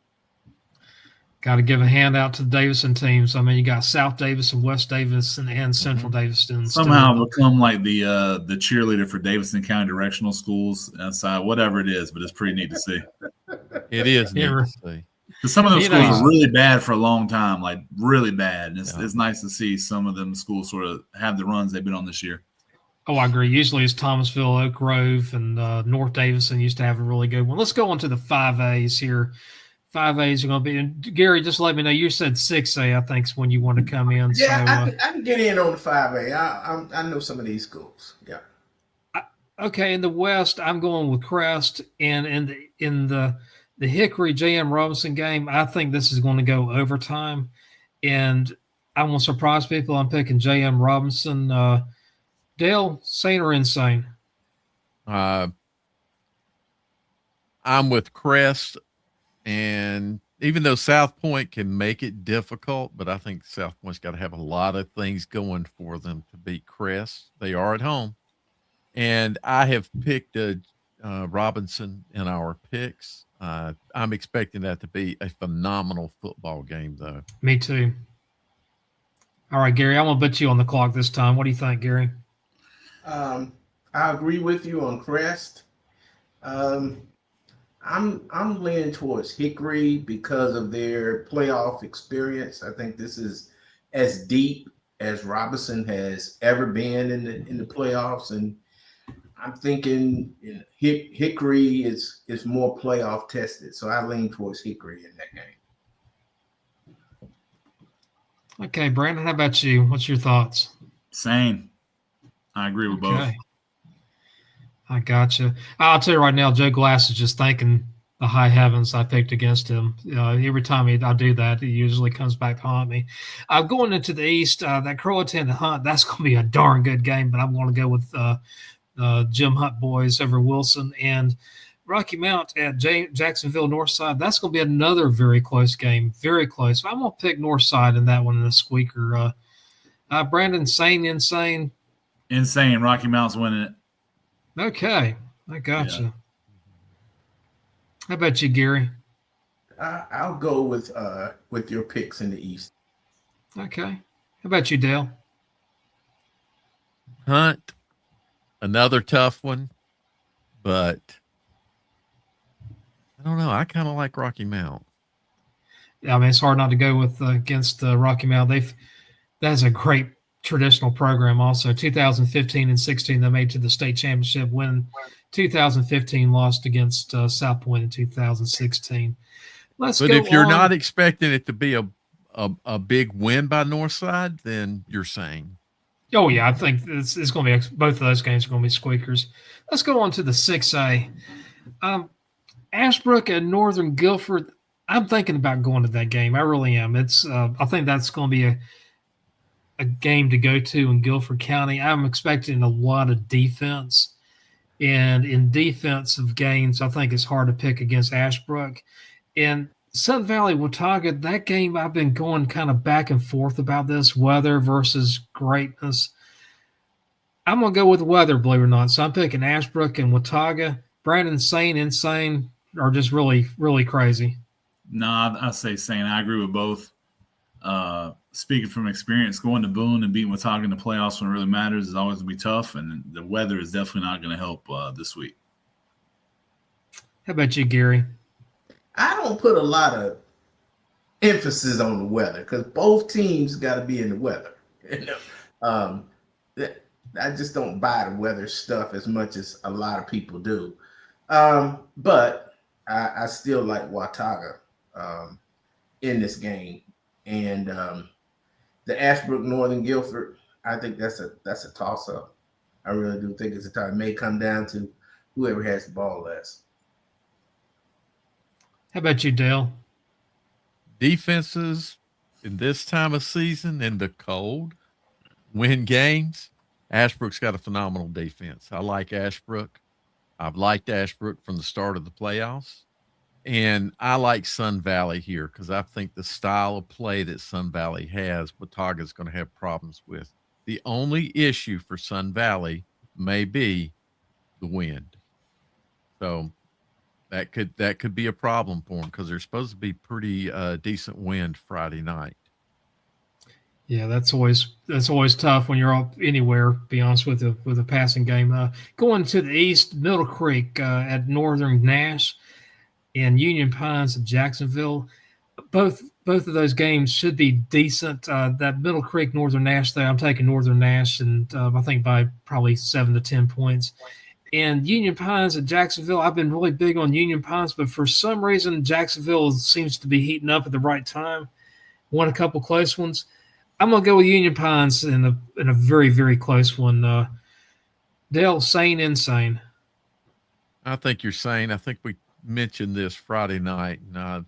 Got to give a handout to the Davison teams. I mean, you got South Davison, West Davison, and Central Davison. Somehow become like the cheerleader for Davison County Directional Schools outside, whatever it is, but it's pretty neat to see. It is neat to see. Because some of those schools were really bad for a long time, like really bad. And it's nice to see some of them schools sort of have the runs they've been on this year. Oh, I agree. Usually it's Thomasville, Oak Grove, and North Davison used to have a really good one. Let's go on to the 5As here. 5As are going to be – and Gary, just let me know. You said 6A, I think, is when you want to come in. Yeah, so, I can get in on the 5A. I know some of these schools. Yeah. Okay, in the West, I'm going with Crest. And in the Hickory J.M. Robinson game, I think this is going to go overtime. And I won't surprise people. I'm picking J.M. Robinson. Dale, sane or insane? I'm with Crest. And even though South Point can make it difficult, but I think South Point's got to have a lot of things going for them to beat Crest. They are at home. And I have picked Robinson in our picks. I'm expecting that to be a phenomenal football game, though. Me too. All right, Gary, I'm going to put you on the clock this time. What do you think, Gary? I agree with you on Crest. I'm leaning towards Hickory because of their playoff experience. I think this is as deep as Robinson has ever been in the playoffs, and I'm thinking Hickory is more playoff tested. So I lean towards Hickory in that game. Okay, Brandon, how about you? What's your thoughts? Same. I agree with both. I gotcha. I'll tell you right now, Joe Glass is just thanking the high heavens I picked against him. Every time I do that, he usually comes back to haunt me. Going into the East, that Croatan Hunt, that's going to be a darn good game, but I'm going to go with Jim Hunt boys over Wilson. And Rocky Mount at Jacksonville Northside, that's going to be another very close game, very close. I'm going to pick Northside in that one in a squeaker. Brandon, sane, insane? Insane. Rocky Mount's winning it. Okay, I gotcha. Yeah. How about you, Gary? I'll go with your picks in the East. Okay. How about you, Dale? Hunt, another tough one, but I don't know. I kind of like Rocky Mount. Yeah, I mean, it's hard not to go with against Rocky Mount. That's a great traditional program also. 2015 and 16, they made to the state championship when 2015 lost against South Point in 2016. But if you're not expecting it to be a big win by Northside, then you're saying. Oh, yeah, I think it's going to be – both of those games are going to be squeakers. Let's go on to the 6A. Ashbrook and Northern Guilford, I'm thinking about going to that game. I really am. I think that's going to be a game to go to in Guilford County. I'm expecting a lot of defense. And in defensive games, I think it's hard to pick against Ashbrook. And Sun Valley Watauga, that game, I've been going kind of back and forth about this weather versus greatness. I'm going to go with weather, believe it or not. So I'm picking Ashbrook and Watauga. Brandon Insane are just really, really crazy. No, I say Saint. I agree with both. Speaking from experience, going to Boone and beating Watauga in the playoffs when it really matters is always going to be tough, and the weather is definitely not going to help this week. How about you, Gary? I don't put a lot of emphasis on the weather because both teams got to be in the weather. I just don't buy the weather stuff as much as a lot of people do. But I still like Watauga in this game. And the Ashbrook Northern Guilford, I think that's a toss-up. I really do think it's a tie. It may come down to whoever has the ball last. How about you, Dale? Defenses in this time of season in the cold win games. Ashbrook's got a phenomenal defense. I like Ashbrook. I've liked Ashbrook from the start of the playoffs. And I like Sun Valley here because I think the style of play that Sun Valley has, Watauga is going to have problems with. The only issue for Sun Valley may be the wind. So that could be a problem for them because there's supposed to be pretty decent wind Friday night. Yeah, that's always tough when you're up anywhere. Be honest with a passing game. Going to the east, Middle Creek at Northern Nash, and Union Pines at Jacksonville. Both of those games should be decent. That Middle Creek Northern Nash there, I'm taking Northern Nash, and I think by probably 7 to 10 points. And Union Pines at Jacksonville, I've been really big on Union Pines, but for some reason Jacksonville seems to be heating up at the right time. Won a couple close ones. I'm gonna go with Union Pines in a very, very close one. Dale, insane. I think you're saying. I think we mentioned this Friday night. And,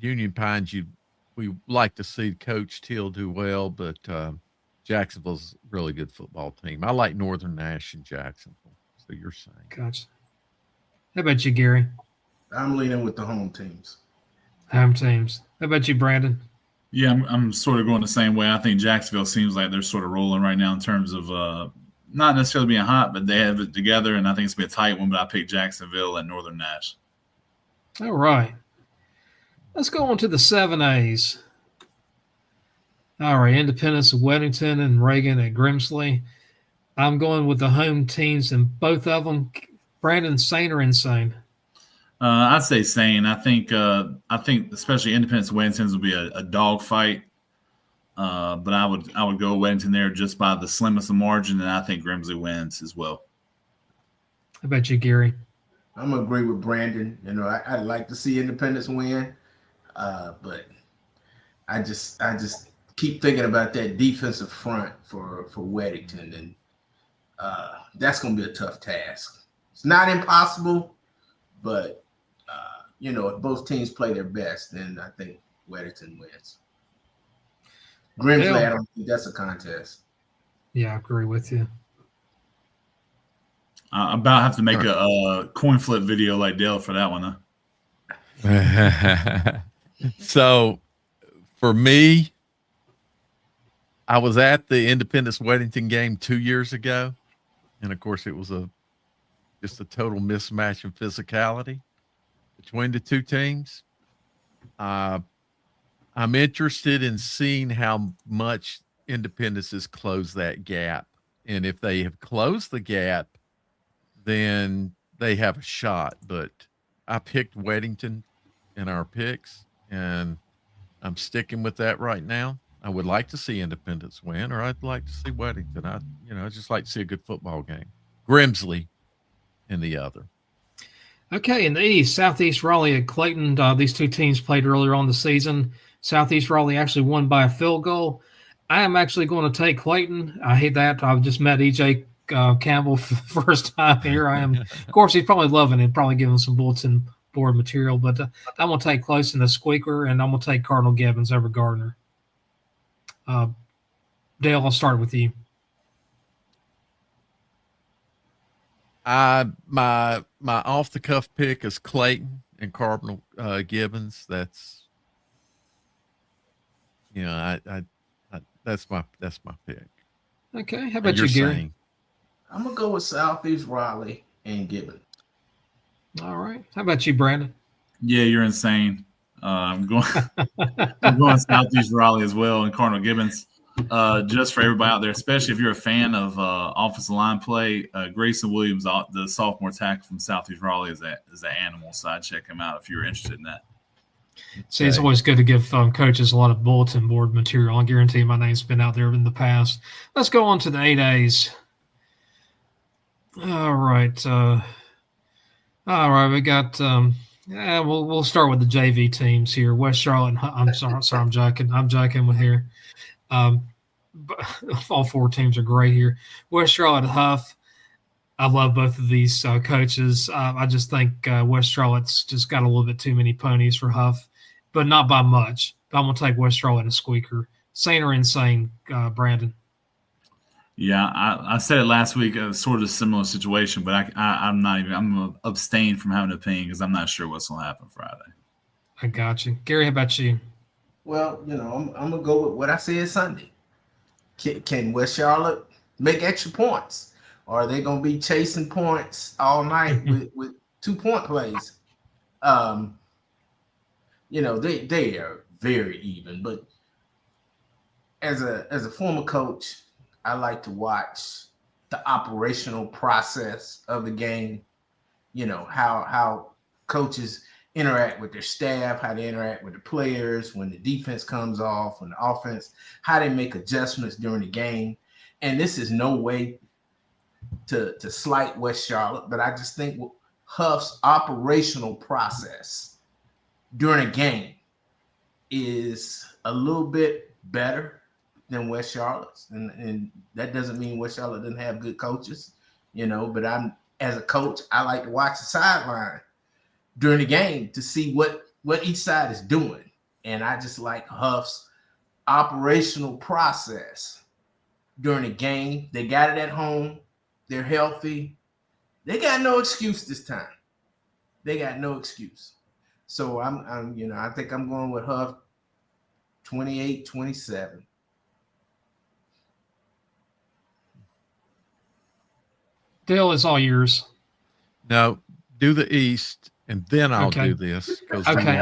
Union Pines, we like to see Coach Till do well, but Jacksonville's a really good football team. I like Northern Nash and Jacksonville. So you're saying. Gotcha. How about you, Gary? I'm leaning with the home teams. Home teams. How about you, Brandon? Yeah, I'm sort of going the same way. I think Jacksonville seems like they're sort of rolling right now in terms of not necessarily being hot, but they have it together, and I think it's going to be a tight one, but I pick Jacksonville and Northern Nash. All right. Let's go on to the 7As. All right, Independence of Weddington and Reagan at Grimsley. I'm going with the home teams in both of them. Brandon, sane or insane? I'd say sane. I think especially Independence of Weddington's will be a dog fight. But I would go Weddington there just by the slimmest of margin, and I think Grimsley wins as well. How about you, Gary? I'm gonna agree with Brandon. I'd like to see Independence win, but I just keep thinking about that defensive front for Weddington, and that's gonna be a tough task. It's not impossible, but if both teams play their best, then I think Weddington wins. Grimsley, I don't think that's a contest. Yeah, I agree with you. I about have to make a coin flip video like Dale for that one, huh? So, for me, I was at the Independence Weddington game 2 years ago, and of course, it was just a total mismatch in physicality between the two teams. I'm interested in seeing how much Independence has closed that gap. And if they have closed the gap, then they have a shot. But I picked Weddington in our picks, and I'm sticking with that right now. I would like to see Independence win, or I'd like to see Weddington. I just like to see a good football game. Grimsley in the other. Okay, in the East, Southeast Raleigh at Clayton. These two teams played earlier on the season. Southeast Raleigh actually won by a field goal. I am actually going to take Clayton. I hate that. I've just met E.J. Campbell for the first time. Here I am. Of course, he's probably loving it, probably giving some bulletin board material. But I'm going to take Close in the squeaker, and I'm going to take Cardinal Gibbons over Gardner. Dale, I'll start with you. My off the cuff pick is Clayton and Cardinal Gibbons. That's that's my pick. Okay. How And about you're you, Gary? saying I'm gonna go with Southeast Raleigh and Gibbon. All right. How about you, Brandon? Yeah, you're insane. I'm going. I'm going Southeast Raleigh as well, and Cardinal Gibbons. Just for everybody out there, especially if you're a fan of offensive line play, Grayson Williams, the sophomore tackle from Southeast Raleigh, is an animal. So I'd check him out if you're interested in that. See, it's always good to give coaches a lot of bulletin board material. I guarantee my name's been out there in the past. Let's go on to the 8As. All right. We got. We'll start with the JV teams here. West Charlotte. I'm sorry. I'm joking with here. But all four teams are great here. West Charlotte, Huff. I love both of these coaches. I just think West Charlotte's just got a little bit too many ponies for Huff, but not by much. But I'm going to take West Charlotte and Squeaker. Sane or insane, Brandon? Yeah, I said it last week, sort of a similar situation, but I'm not even. I'm going to abstain from having an opinion because I'm not sure what's going to happen Friday. I got you. Gary, how about you? Well, I'm going to go with what I said Sunday. Can West Charlotte make extra points? Or are they going to be chasing points all night with 2-point plays? They are very even. But as a former coach, I like to watch the operational process of the game. How coaches interact with their staff, how they interact with the players when the defense comes off, when the offense, how they make adjustments during the game. And this is no way to slight West Charlotte, but I just think Huff's operational process during a game is a little bit better than West Charlotte's. And that doesn't mean West Charlotte doesn't have good coaches, but as a coach, I like to watch the sideline during the game to see what each side is doing. And I just like Huff's operational process during the game. They got it at home. They're healthy. They got no excuse this time. They got no excuse. So I think I'm going with Huff 28-27. Dale, it's all yours. no, do the East, and then I'll Okay. do this because Okay,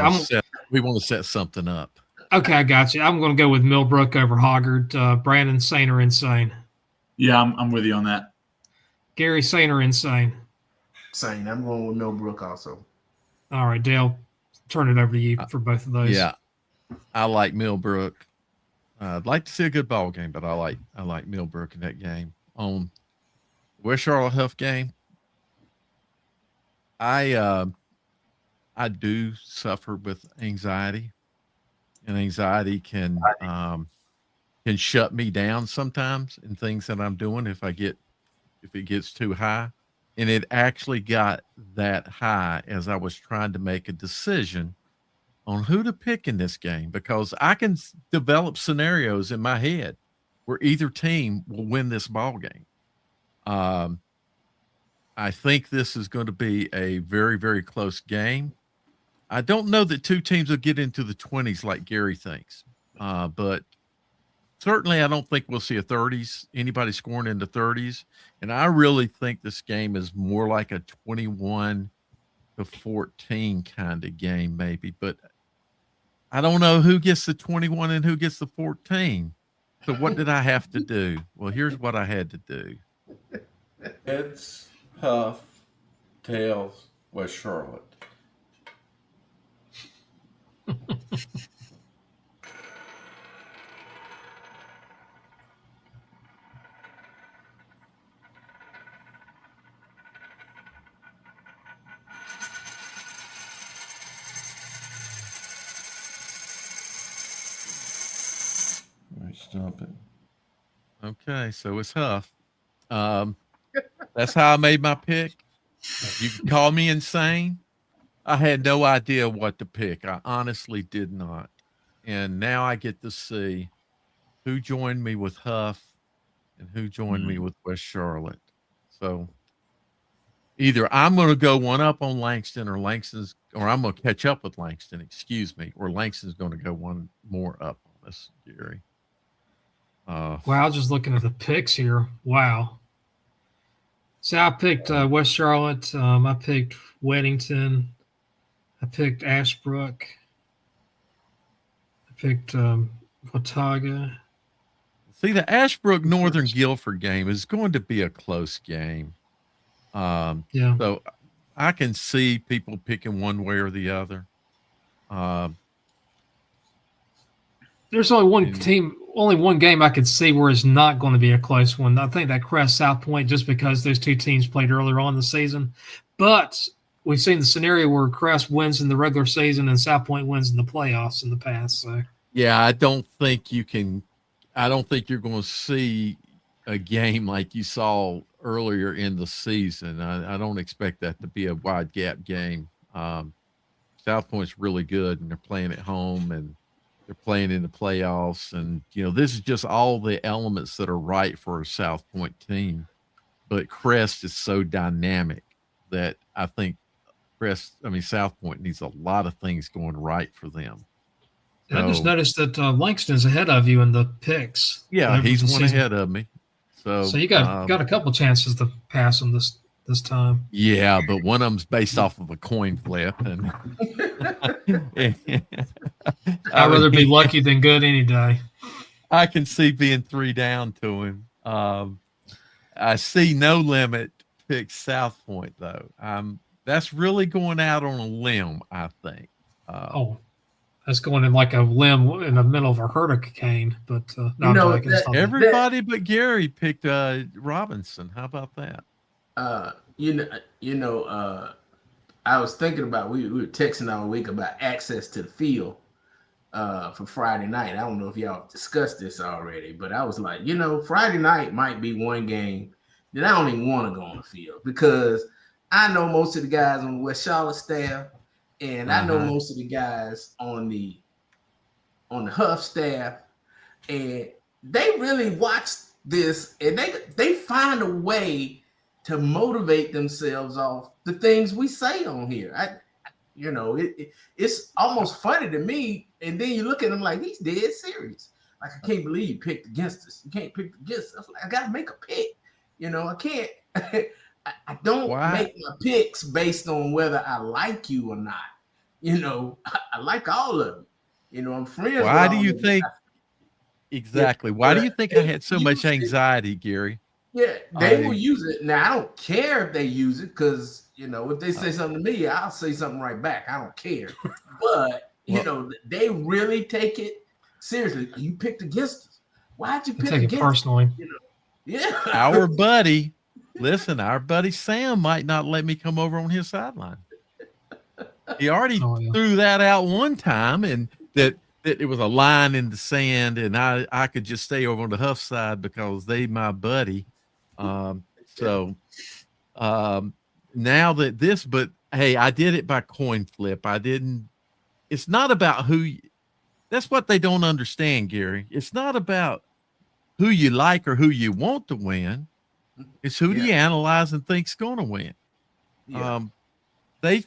we want to set something up. Okay, I got you. I'm going to go with Millbrook over Hoggard. Brandon, sane or insane? Yeah, I'm with you on that. Gary, sane or insane? Sane. I'm going with Millbrook also. All right, Dale, turn it over to you for both of those. Yeah, I like Millbrook. I'd like to see a good ball game, but I like Millbrook in that game. On West Charlotte Huff game, I do suffer with anxiety, and anxiety can shut me down sometimes in things that I'm doing if it gets too high. And it actually got that high as I was trying to make a decision on who to pick in this game because I can develop scenarios in my head where either team will win this ball game. I think this is going to be a very, very close game. I don't know that two teams will get into the 20s like Gary thinks, but certainly I don't think we'll see anybody scoring in the 30s. And I really think this game is more like a 21-14 kind of game, maybe. But I don't know who gets the 21 and who gets the 14. So what did I have to do? Well, here's what I had to do. Heads, Huff, tails, West Charlotte. Stop it. Okay, so it's Huff. That's how I made my pick. You can call me insane. I had no idea what to pick. I honestly did not. And now I get to see who joined me with Huff and who joined me with West Charlotte. So either I'm going to go one up on Langston, or I'm going to catch up with Langston, excuse me, or Langston's going to go one more up on us, Gary. Wow, just looking at the picks here. Wow. So I picked West Charlotte. I picked Weddington. I picked Ashbrook. I picked Watauga. See, the Ashbrook Northern Guilford game is going to be a close game. Yeah. So I can see people picking one way or the other. There's only one game I could see where it's not going to be a close one. I think that Crest South Point, just because those two teams played earlier on in the season. But we've seen the scenario where Crest wins in the regular season and South Point wins in the playoffs in the past. So yeah, I don't think you're going to see a game like you saw earlier in the season. I don't expect that to be a wide gap game. South Point's really good, and they're playing at home, and they're playing in the playoffs. And, this is just all the elements that are right for a South Point team. But Crest is so dynamic that I think South Point needs a lot of things going right for them. I just noticed that Langston's ahead of you in the picks. Yeah, he's one ahead of me. So you got a couple chances to pass him this time. Yeah, but one of them's based off of a coin flip, and I'd rather be lucky than good any day. I can see being 3 down to him. I see No Limit pick South Point though. That's really going out on a limb, I think. That's going in like a limb in the middle of a hurricane. But everybody but Gary picked Robinson. How about that? I was thinking about, we were texting all week about access to the field for Friday night. I don't know if y'all discussed this already, but I was like, Friday night might be one game that I don't even want to go on the field, because I know most of the guys on the West Charlotte staff, and I know most of the guys on the Huff staff, and they really watch this, and they find a way to motivate themselves off the things we say on here. It's almost funny to me, and then you look at them like, he's dead serious. Like, I can't believe you picked against us. You can't pick against us. Like, I gotta make a pick. I can't. I don't make my picks based on whether I like you or not. I like all of you. I'm friends. Why do you think? Exactly. Why do you think I had so much anxiety, Gary? Yeah, they will use it. Now, I don't care if they use it, because, if they say something to me, I'll say something right back. I don't care. But, they really take it seriously. You picked against us. Why'd you pick against us? Personally. Yeah. Our buddy Sam might not let me come over on his sideline. He already threw that out one time, and that it was a line in the sand, and I could just stay over on the Huff side because they my buddy. Now that this, but hey, I did it by coin flip. It's not about that's what they don't understand, Gary. It's not about who you like or who you want to win. It's who do you analyze and think's going to win. Yeah. They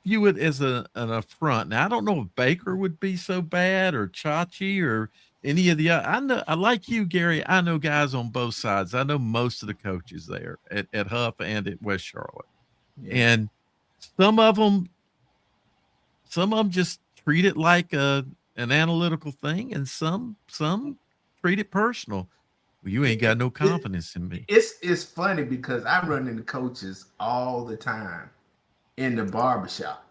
view it as an affront. Now, I don't know if Baker would be so bad, or Chachi, or any of the other. I like you, Gary. I know guys on both sides. I know most of the coaches there at Huff and at West Charlotte. Yeah. And some of them just treat it like an analytical thing, and some treat it personal. Well, you ain't got no confidence in me. It's funny because I run into coaches all the time in the barbershop.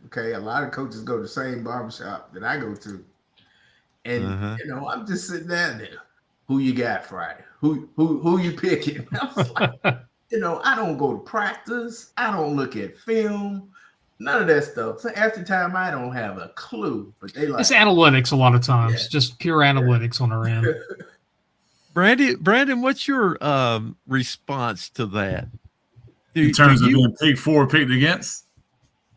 Okay, a lot of coaches go to the same barbershop that I go to, and I'm just sitting down there. Who you got Friday? Who you picking? I was like, I don't go to practice. I don't look at film. None of that stuff. So after time, I don't have a clue. But they like, it's analytics a lot of times, just pure analytics on our end. Brandon, what's your response to that? In terms of being picked against?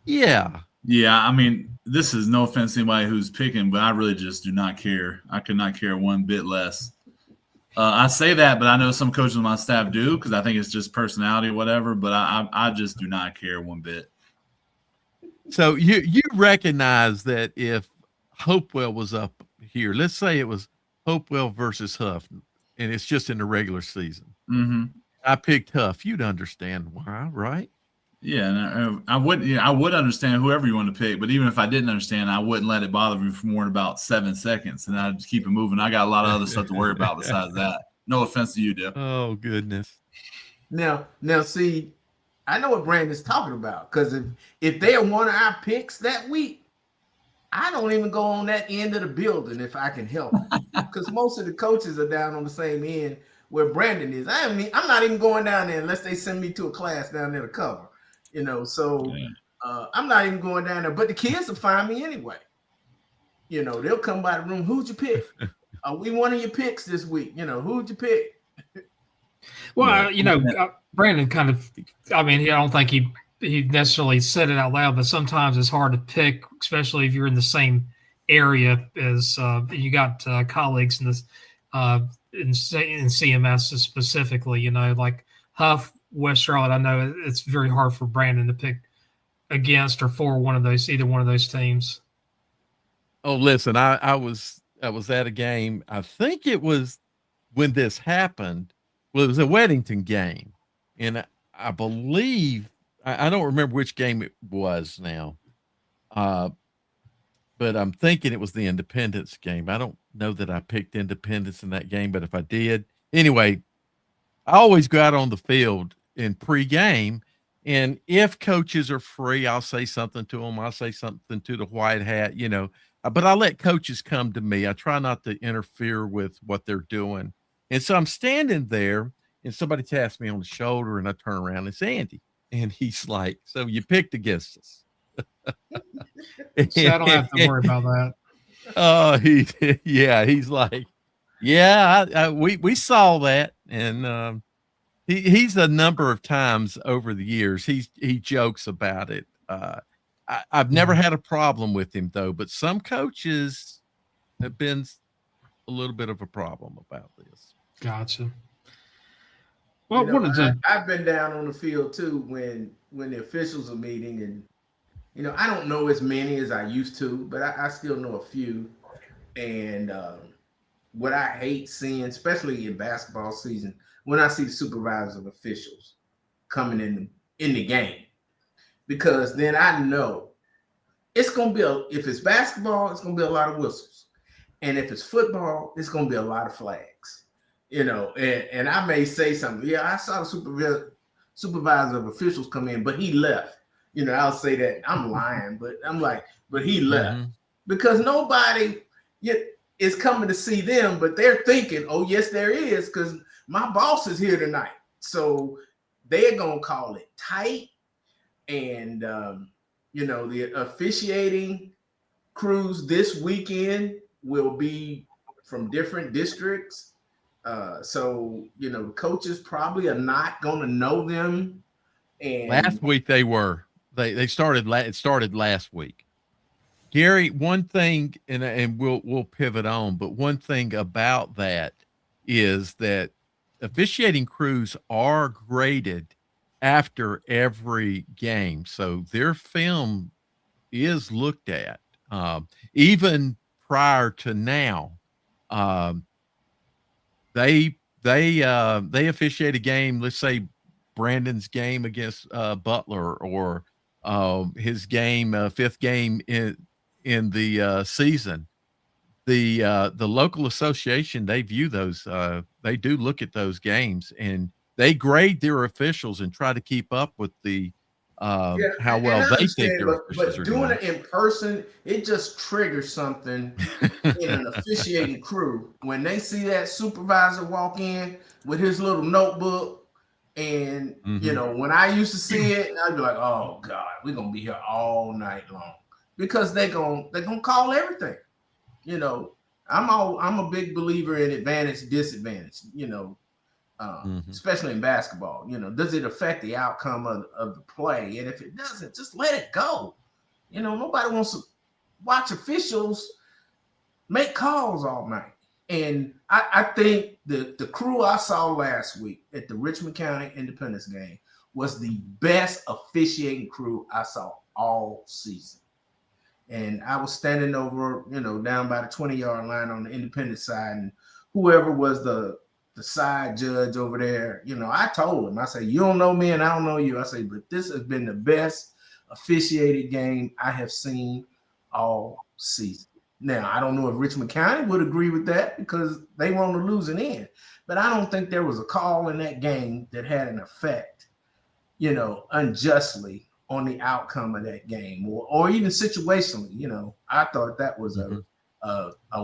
Yeah. Yeah, I mean, this is no offense to anybody who's picking, but I really just do not care. I could not care one bit less. I say that, but I know some coaches on my staff do because I think it's just personality or whatever. But I just do not care one bit. So you recognize that if Hopewell was up here, let's say it was Hopewell versus Huff, and it's just in the regular season. Mm-hmm. I picked Huff. You'd understand why, right? Yeah, and I would. Yeah, I would understand whoever you want to pick, but even if I didn't understand, I wouldn't let it bother me for more than about 7 seconds, and I'd just keep it moving. I got a lot of other stuff to worry about besides that. No offense to you, Dip. Oh goodness. Now, see, I know what Brandon's talking about because if they're one of our picks that week, I don't even go on that end of the building if I can help it because most of the coaches are down on the same end where Brandon is. I'm not even going down there unless they send me to a class down there to cover. So I'm not even going down there, but the kids will find me anyway. They'll come by the room. Who'd you pick? Are we one of your picks this week? Who'd you pick? Well, Brandon kind of, I don't think he necessarily said it out loud, but sometimes it's hard to pick, especially if you're in the same area as you got colleagues in this in CMS specifically, like Huff, West Charlotte. I know it's very hard for Brandon to pick against or for either one of those teams. Oh, listen, I was at a game. I think it was when this happened. Well, it was a Weddington game, and I believe I don't remember which game it was now, but I'm thinking it was the Independence game. I don't know that I picked Independence in that game, but if I did, anyway, I always go out on the field in pregame, and if coaches are free, I'll say something to them. I'll say something to the white hat, but I let coaches come to me. I try not to interfere with what they're doing. And so I'm standing there, and somebody taps me on the shoulder, and I turn around and it's Andy. And he's like, "So you picked against us." So I don't have to worry about that. Oh, he's like, "Yeah, we saw that." And he's a number of times over the years, he jokes about it. I've never had a problem with him, though, but some coaches have been a little bit of a problem about this. Gotcha. Well, I've been down on the field too when the officials are meeting, and I don't know as many as I used to, but I still know a few. And what I hate seeing, especially in basketball season, when I see supervisors of officials coming in the game, because then I know it's gonna be if it's basketball, it's gonna be a lot of whistles, and if it's football, it's gonna be a lot of flags. And I may say something. Yeah, I saw the supervisor of officials come in, but he left. I'll say that I'm lying, but I'm like, but he left because nobody is coming to see them, but they're thinking, oh yes, there is, because my boss is here tonight. So they're gonna call it tight, and the officiating crews this weekend will be from different districts. So coaches probably are not going to know them. And last week they were. They started. It started last week. Gary, one thing, and we'll pivot on, but one thing about that is that officiating crews are graded after every game, so their film is looked at, even prior to now. They officiate a game, let's say Brandon's game against Butler, or his game, fifth game in the season. The local association, they view those, they do look at those games, and they grade their officials and try to keep up with the how well they think their officials are doing. But doing it in person, it just triggers something in an officiating crew. When they see that supervisor walk in with his little notebook, and when I used to see it, I'd be like, "Oh God, we're gonna be here all night long," because they're gonna call everything. I'm a big believer in advantage, disadvantage. Especially in basketball. Does it affect the outcome of the play? And if it doesn't, just let it go. Nobody wants to watch officials make calls all night. And I think the crew I saw last week at the Richmond County Independence game was the best officiating crew I saw all season. And I was standing over, down by the 20-yard line on the Independence side, and whoever was the side judge over there, I told him, I said, you don't know me and I don't know you. I say, but this has been the best officiated game I have seen all season. Now, I don't know if Richmond County would agree with that because they were on the losing end, but I don't think there was a call in that game that had an effect, unjustly on the outcome of that game or even situationally. I thought that was a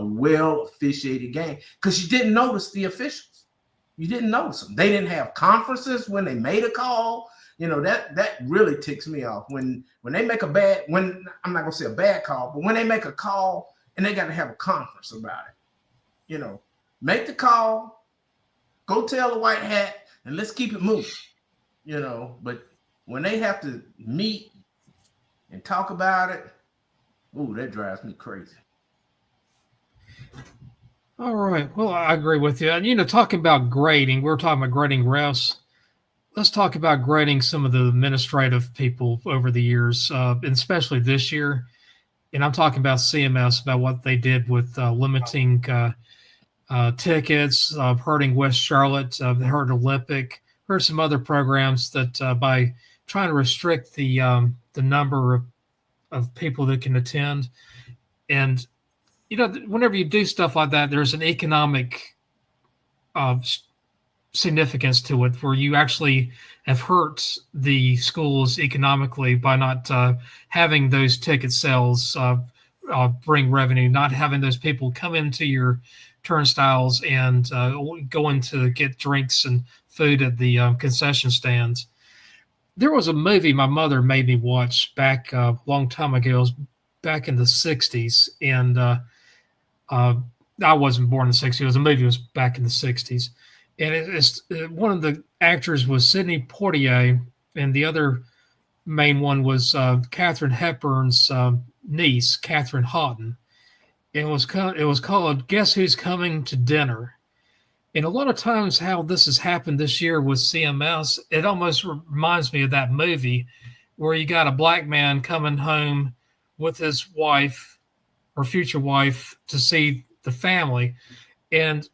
well officiated game because you didn't notice the officials. You didn't notice them. They didn't have conferences when they made a call. That really ticks me off when they make I'm not gonna say a bad call, but when they make a call and they got to have a conference about it. Make the call, go tell the white hat, and let's keep it moving. But when they have to meet and talk about it, that drives me crazy. All right. Well, I agree with you. And, talking about grading, we're talking about grading refs. Let's talk about grading some of the administrative people over the years, and especially this year. And I'm talking about CMS, about what they did with limiting tickets, hurting West Charlotte, they hurt Olympic, hurt some other programs that by trying to restrict the number of people that can attend. And, whenever you do stuff like that, there's an economic significance to it where you actually have hurt the schools economically by not having those ticket sales bring revenue, not having those people come into your turnstiles and going to get drinks and food at the concession stands. There was a movie my mother made me watch back a long time ago. It was back in the 60s. And I wasn't born in the 60s. The movie was back in the 60s. And one of the actors was Sidney Poitier, and the other main one was Katharine Hepburn's niece, Catherine Houghton. It was called Guess Who's Coming to Dinner. And a lot of times how this has happened this year with CMS, it almost reminds me of that movie where you got a black man coming home with his wife or future wife to see the family. And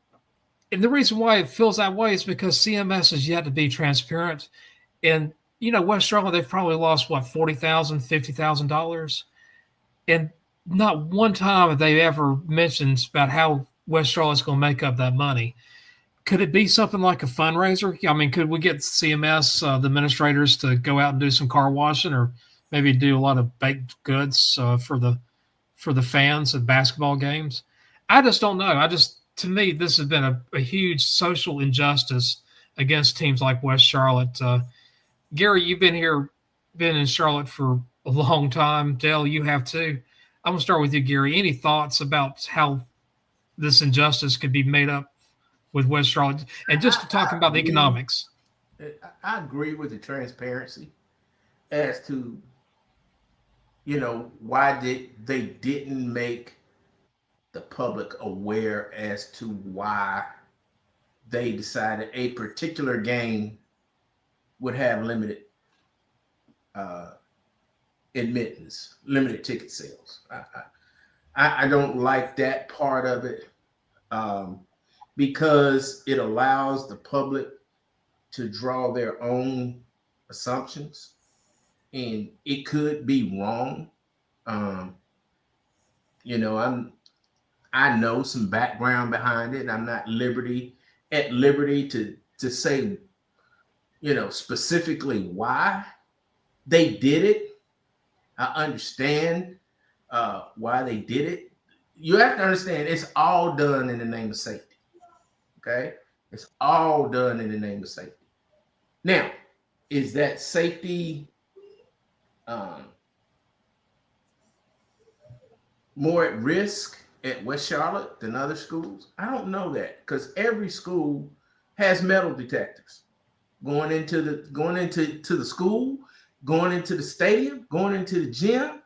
the reason why it feels that way is because CMS has yet to be transparent. And, West Charlotte, they've probably lost, $40,000, $50,000. And not one time have they ever mentioned about how West Charlotte's going to make up that money. Could it be something like a fundraiser? I mean, could we get CMS, the administrators, to go out and do some car washing or maybe do a lot of baked goods for the fans at basketball games? I just don't know. To me, this has been a huge social injustice against teams like West Charlotte. Gary, you've been in Charlotte for a long time. Dale, you have too. I'm going to start with you, Gary. Any thoughts about how this injustice could be made up with West Charlotte? And just to talk about the economics. I agree with the transparency as to, why they didn't make the public aware as to why they decided a particular game would have limited admittance, limited ticket sales. I don't like that part of it because it allows the public to draw their own assumptions, and it could be wrong. I know some background behind it. I'm not at liberty to say, specifically why they did it. I understand why they did it. You have to understand it's all done in the name of safety. Okay? It's all done in the name of safety. Now, is that safety more at risk at West Charlotte than other schools? I don't know that because every school has metal detectors going into the school, going into the stadium, going into the gym.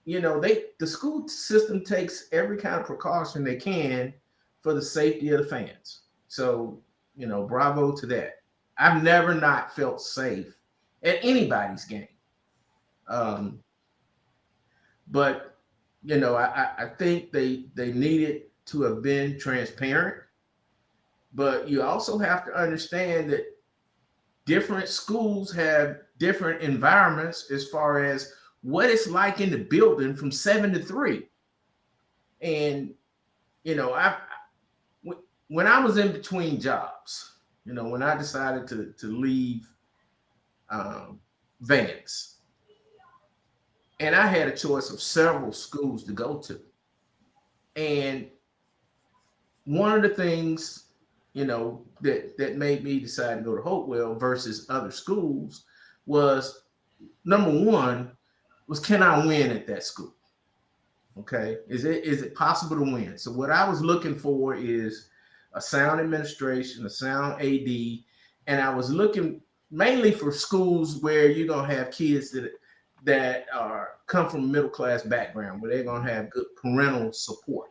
The school system takes every kind of precaution they can for the safety of the fans. So, bravo to that. I've never not felt safe at anybody's game. But I think they needed to have been transparent. But you also have to understand that different schools have different environments as far as what it's like in the building from 7 to 3. And when I was in between jobs, when I decided to leave Vance, and I had a choice of several schools to go to. And one of the things, that made me decide to go to Hopewell versus other schools was, number one, was can I win at that school? Okay. Is it possible to win? So what I was looking for is a sound administration, a sound AD, and I was looking mainly for schools where you're gonna have kids that come from a middle class background, where they're gonna have good parental support.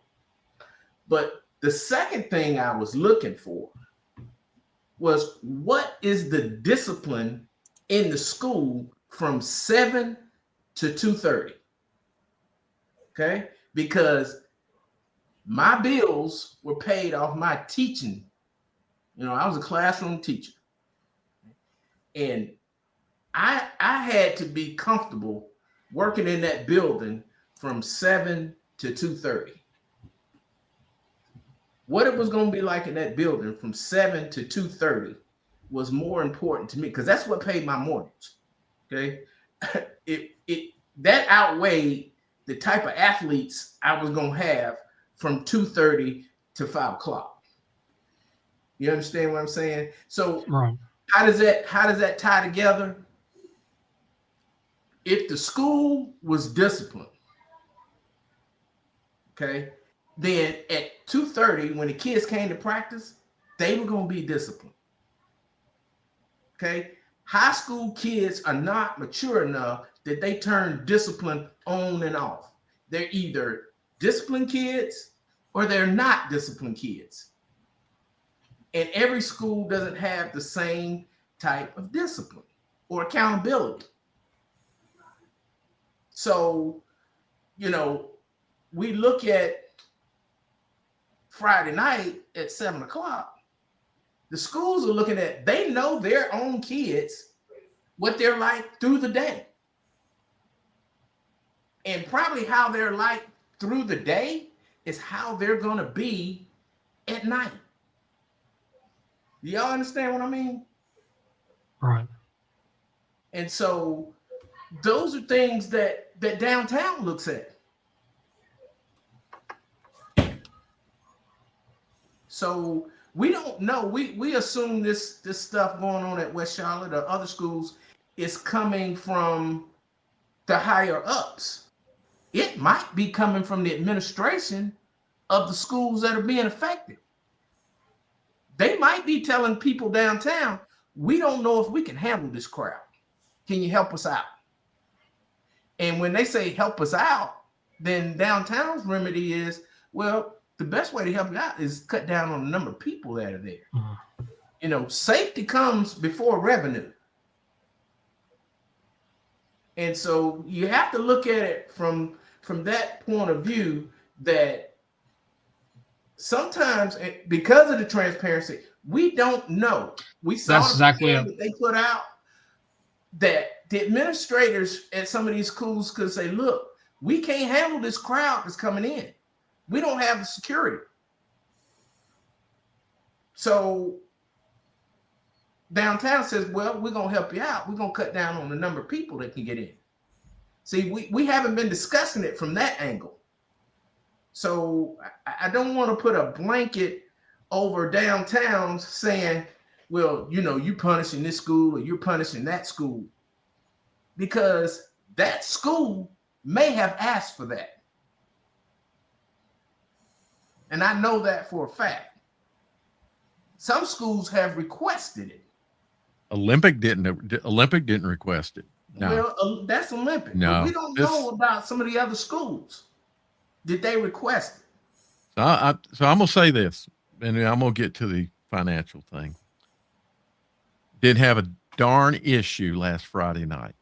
But the second thing I was looking for was, what is the discipline in the school from 7 to 2:30? Okay, because my bills were paid off my teaching. I was a classroom teacher, and I had to be comfortable working in that building from 7 to 2:30. What it was going to be like in that building from 7 to 2:30 was more important to me, because that's what paid my mortgage. Okay, that outweighed the type of athletes I was going to have from 2:30 to 5 o'clock. You understand what I'm saying? So Right. how does that tie together? If the school was disciplined, okay, then at 2:30, when the kids came to practice, they were going to be disciplined. Okay, high school kids are not mature enough that they turn discipline on and off. They're either disciplined kids or they're not disciplined kids. And every school doesn't have the same type of discipline or accountability. So, we look at Friday night at 7 o'clock. The schools are looking at, they know their own kids, what they're like through the day. And probably how they're like through the day is how they're going to be at night. Do y'all understand what I mean? Right. And so those are things that downtown looks at. So we don't know. We assume this stuff going on at West Charlotte or other schools is coming from the higher ups. It might be coming from the administration of the schools that are being affected. They might be telling people downtown, we don't know if we can handle this crowd. Can you help us out? And when they say help us out, then downtown's remedy is, well, the best way to help you out is cut down on the number of people that are there. Mm-hmm. Safety comes before revenue. And so you have to look at it from that point of view, that sometimes, because of the transparency, we don't know. We saw That's exactly it. that they put out that the administrators at some of these schools could say, look, we can't handle this crowd that's coming in. We don't have the security. So downtown says, well, we're going to help you out. We're going to cut down on the number of people that can get in. See, we haven't been discussing it from that angle. So I don't want to put a blanket over downtown saying, well, you're punishing this school or you're punishing that school, because that school may have asked for that. And I know that for a fact. Some schools have requested it. Olympic didn't request it. No. Well, that's Olympic. No. But we don't know about some of the other schools. Did they request it? So I'm going to say this, and I'm going to get to the financial thing. Didn't have a darn issue last Friday night.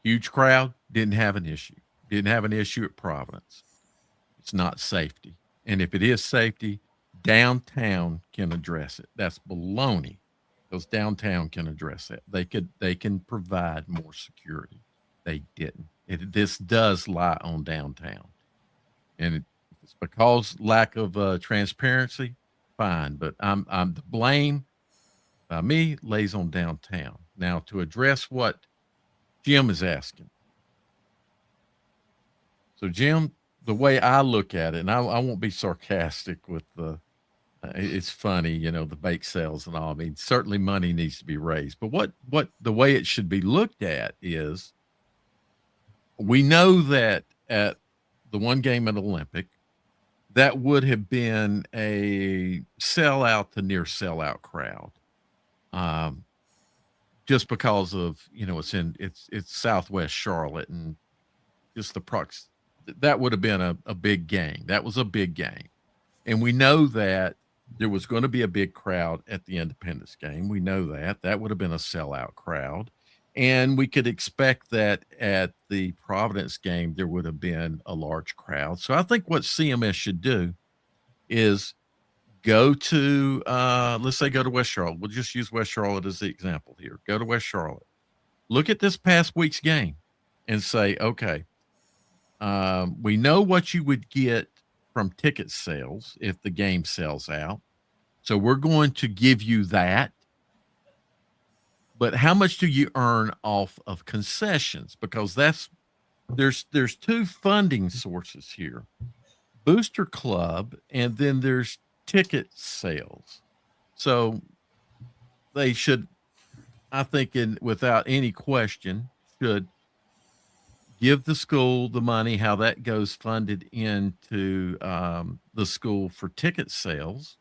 Huge crowd, didn't have an issue. Didn't have an issue at Providence. It's not safety. And if it is safety, downtown can address it. That's baloney, because downtown can address that. They can provide more security. They didn't. This does lie on downtown. And it's because lack of transparency, fine. But I'm the blame by me lays on downtown. Now, to address what Jim is asking. So, Jim, the way I look at it, and I won't be sarcastic with the, it's funny, you know, the bake sales and all. I mean, certainly money needs to be raised. But what the way it should be looked at is, we know that at the one game at Olympic, that would have been a sellout to near sellout crowd. Just because of, you know, it's Southwest Charlotte, and just the prox, that would have been a big game. That was a big game. And we know that there was going to be a big crowd at the Independence game. We know that. That would have been a sellout crowd. And we could expect that at the Providence game, there would have been a large crowd. So I think what CMS should do is go to, let's say, go to West Charlotte. We'll just use West Charlotte as the example here. Go to West Charlotte. Look at this past week's game and say, okay, we know what you would get from ticket sales if the game sells out. So we're going to give you that. But how much do you earn off of concessions? Because there's two funding sources here. Booster Club, and then there's ticket sales. So they should, I think, without any question, should give the school the money, how that goes funded into the school for ticket sales.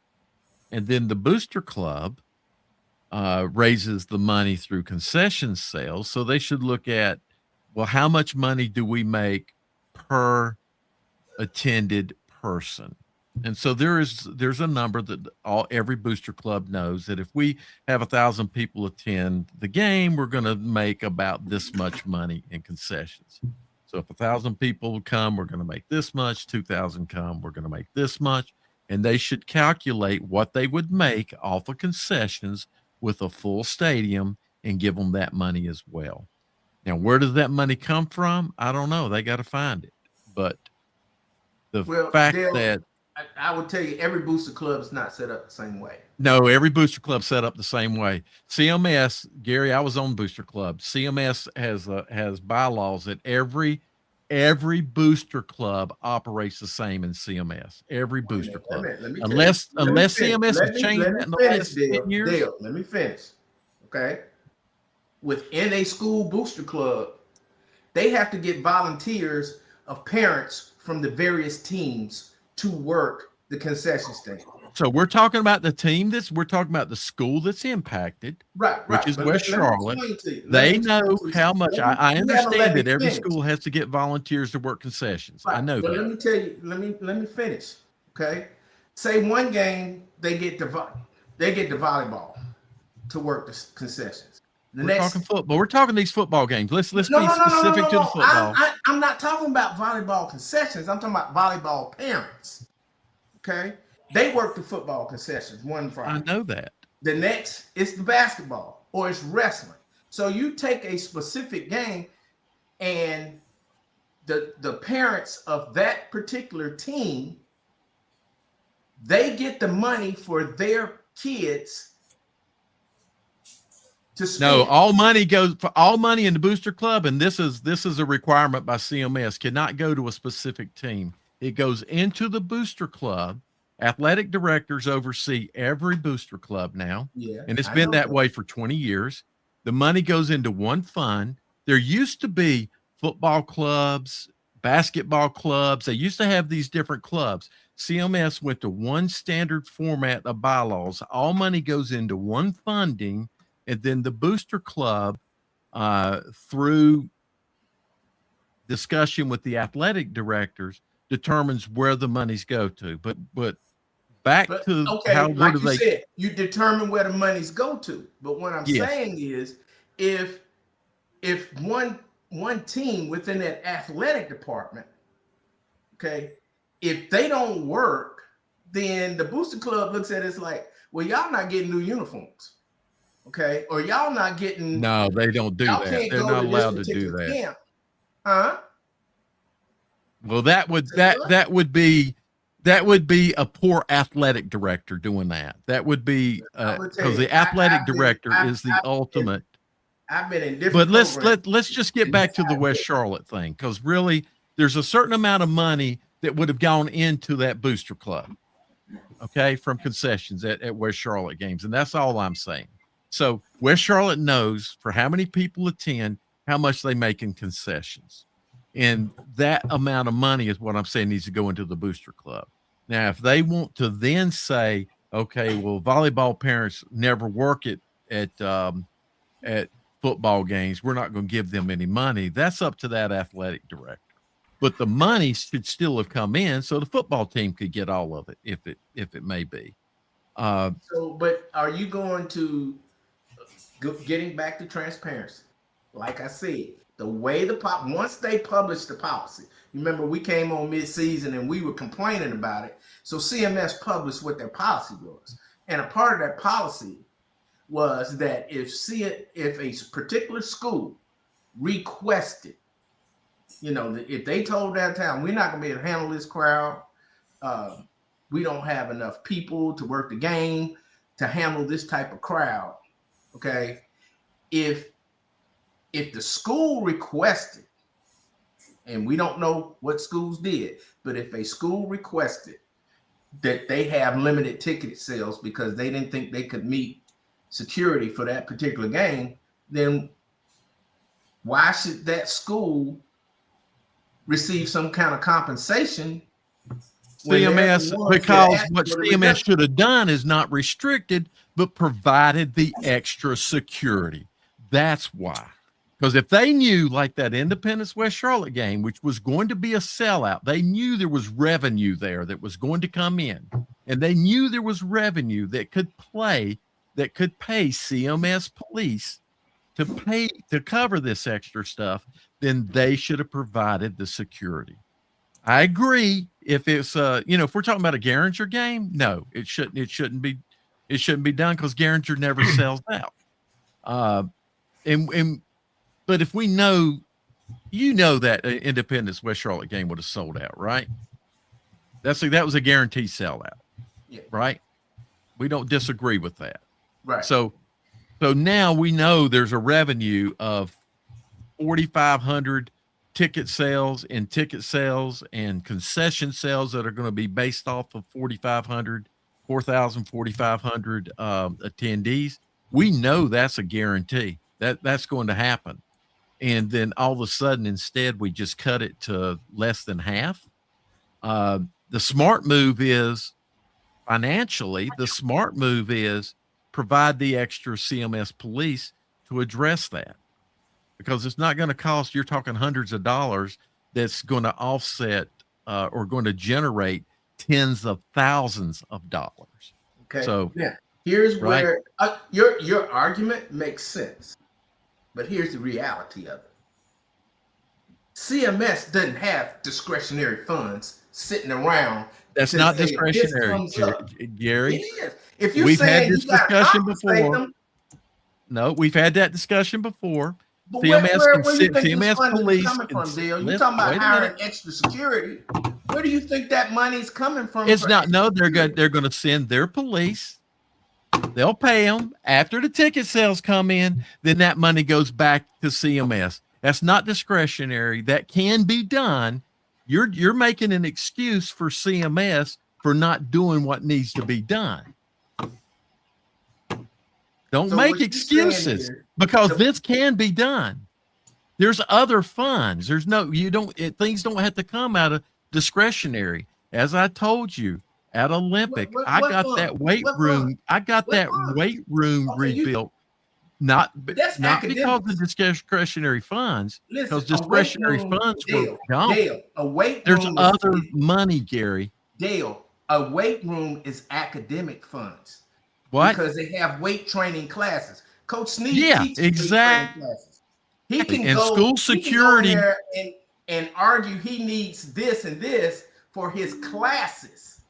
And then the Booster Club raises the money through concession sales. So they should look at, well, how much money do we make per attended person? And so there's a number that every Booster Club knows that if we have 1,000 people attend the game, we're going to make about this much money in concessions. So if 1,000 people come, we're going to make this much. 2,000 come, we're going to make this much. And they should calculate what they would make off of concessions with a full stadium and give them that money as well. Now, where does that money come from? I don't know. They got to find it. But the fact Dale, that I would tell you, every Booster Club is not set up the same way. no, every Booster Club set up the same way. CMS, Gary, I was on Booster Club. CMS has bylaws that every Booster Club operates the same in CMS. Every Booster Club, unless CMS has changed that in the last 10 years. Dale, let me finish. Okay, within a school Booster Club, they have to get volunteers of parents from the various teams to work the concession stand. So we're talking about the team we're talking about the school that's impacted, right? Which is But West Charlotte. They know how much. I understand that every school has to get volunteers to work concessions. Right. I know but that. Let me tell you. Let me finish. Okay. Say one game they get the volleyball to work the concessions. We're talking football. We're talking these football games. Let's be specific to the football. I'm not talking about volleyball concessions. I'm talking about volleyball parents. Okay, they work the football concessions one Friday. I know that. The next it's the basketball or it's wrestling. So you take a specific game, and the parents of that particular team, they get the money for their kids. No, all money in the Booster Club, and this is a requirement by CMS, cannot go to a specific team. It goes into the Booster Club. Athletic directors oversee every Booster Club now, and it's been that way for 20 years. The money goes into one fund. There used to be football clubs, basketball clubs. They used to have these different clubs. CMS went to one standard format of bylaws. All money goes into one funding. And then the Booster Club, through discussion with the athletic directors, determines where the monies go to. But back But to okay, how where like do you they? said, you determine where the monies go to. But what I'm Yes. saying is, if one team within that athletic department, okay, if they don't work, then the booster club looks at it as like, well, y'all not getting new uniforms, okay, or y'all not getting. No, they don't do Y'all that. can't They're go not to this allowed to do particular that. camp, huh? Well, that would Say what? that would be a poor athletic director doing that. That would be I would tell because you, the athletic I've been, director I've, is the ultimate. I've been in different But programs. let's just get and back that's to the how it West is. Charlotte thing, because really there's a certain amount of money that would have gone into that booster club, okay, from concessions at West Charlotte games, and that's all I'm saying. So West Charlotte knows for how many people attend, how much they make in concessions, and that amount of money is what I'm saying needs to go into the booster club. Now, if they want to then say, okay, well, volleyball parents never work at football games, we're not going to give them any money. That's up to that athletic director. But the money should still have come in, so the football team could get all of it, if it may be. So, but are you going to getting back to transparency? Like I said, the way once they published the policy, remember we came on mid-season and we were complaining about it. So CMS published what their policy was, and a part of that policy was that if a particular school requested, if they told that town, we're not going to be able to handle this crowd, we don't have enough people to work the game to handle this type of crowd, okay? If the school requested, and we don't know what schools did, but if a school requested that they have limited ticket sales because they didn't think they could meet security for that particular game, then why should that school receive some kind of compensation? CMS, because what CMS should have done is not restricted, but provided the extra security. That's why. Because if they knew, like that Independence West Charlotte game, which was going to be a sellout, they knew there was revenue there that was going to come in, and they knew there was revenue that could pay CMS police to cover this extra stuff, then they should have provided the security. I agree. If it's if we're talking about a Garinger game, no, it shouldn't be done, because Garinger never sells out. But if we know, that Independence West Charlotte game would have sold out, right? That was a guaranteed sellout, right? We don't disagree with that, right? So now we know there's a revenue of 4,500 ticket sales and concession sales that are going to be based off of 4,500 attendees. We know that's a guarantee that's going to happen. And then all of a sudden, instead, we just cut it to less than half. The smart move is financially, provide the extra CMS police to address that, because it's not going to cost, you're talking hundreds of dollars, that's going to offset or going to generate tens of thousands of dollars. Okay. So yeah, here's where your argument makes sense, but here's the reality of it. CMS doesn't have discretionary funds sitting around. That's not discretionary, Gary. It is. If you're we've saying had this discussion before. No, we've had that discussion before. But CMS where you think CMS this money police is coming from, Dale? You're talking about hiring extra security. Where do you think that money's coming from? It's not. No, they're going to send their police. They'll pay them after the ticket sales come in. Then that money goes back to CMS. That's not discretionary. That can be done. You're making an excuse for CMS for not doing what needs to be done. Don't make excuses, because this can be done. There's other funds. Things don't have to come out of discretionary. As I told you, at Olympic, I got that weight room rebuilt. Not because of discretionary funds, because discretionary funds were gone. A weight There's room other money, Gary. Dale, A weight room is academic funds. What? Because they have weight training classes. Coach Snead Yeah, teaches weight training classes. He can And go, school security. He can go there and argue he needs this and this for his classes.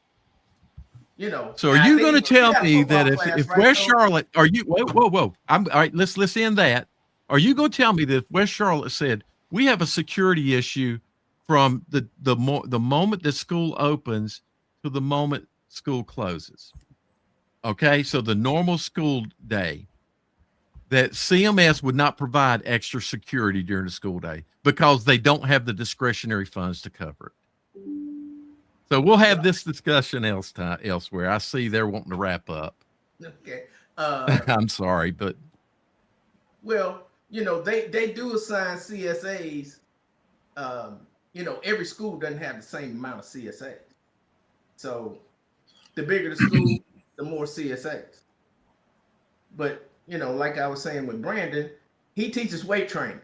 You know. So are you going to tell me that if right, West Coach? Charlotte, are you, whoa, all right, let's end that. Are you going to tell me that if West Charlotte said, we have a security issue from the moment that school opens to the moment school closes? Okay, so the normal school day, that CMS would not provide extra security during the school day because they don't have the discretionary funds to cover it. So we'll have this discussion elsewhere. I see they're wanting to wrap up. Okay. I'm sorry, but well, you know, they do assign CSAs. You know, every school doesn't have the same amount of CSAs. So the bigger the school, the more CSAs. But, you know, like I was saying with Brandon, he teaches weight training.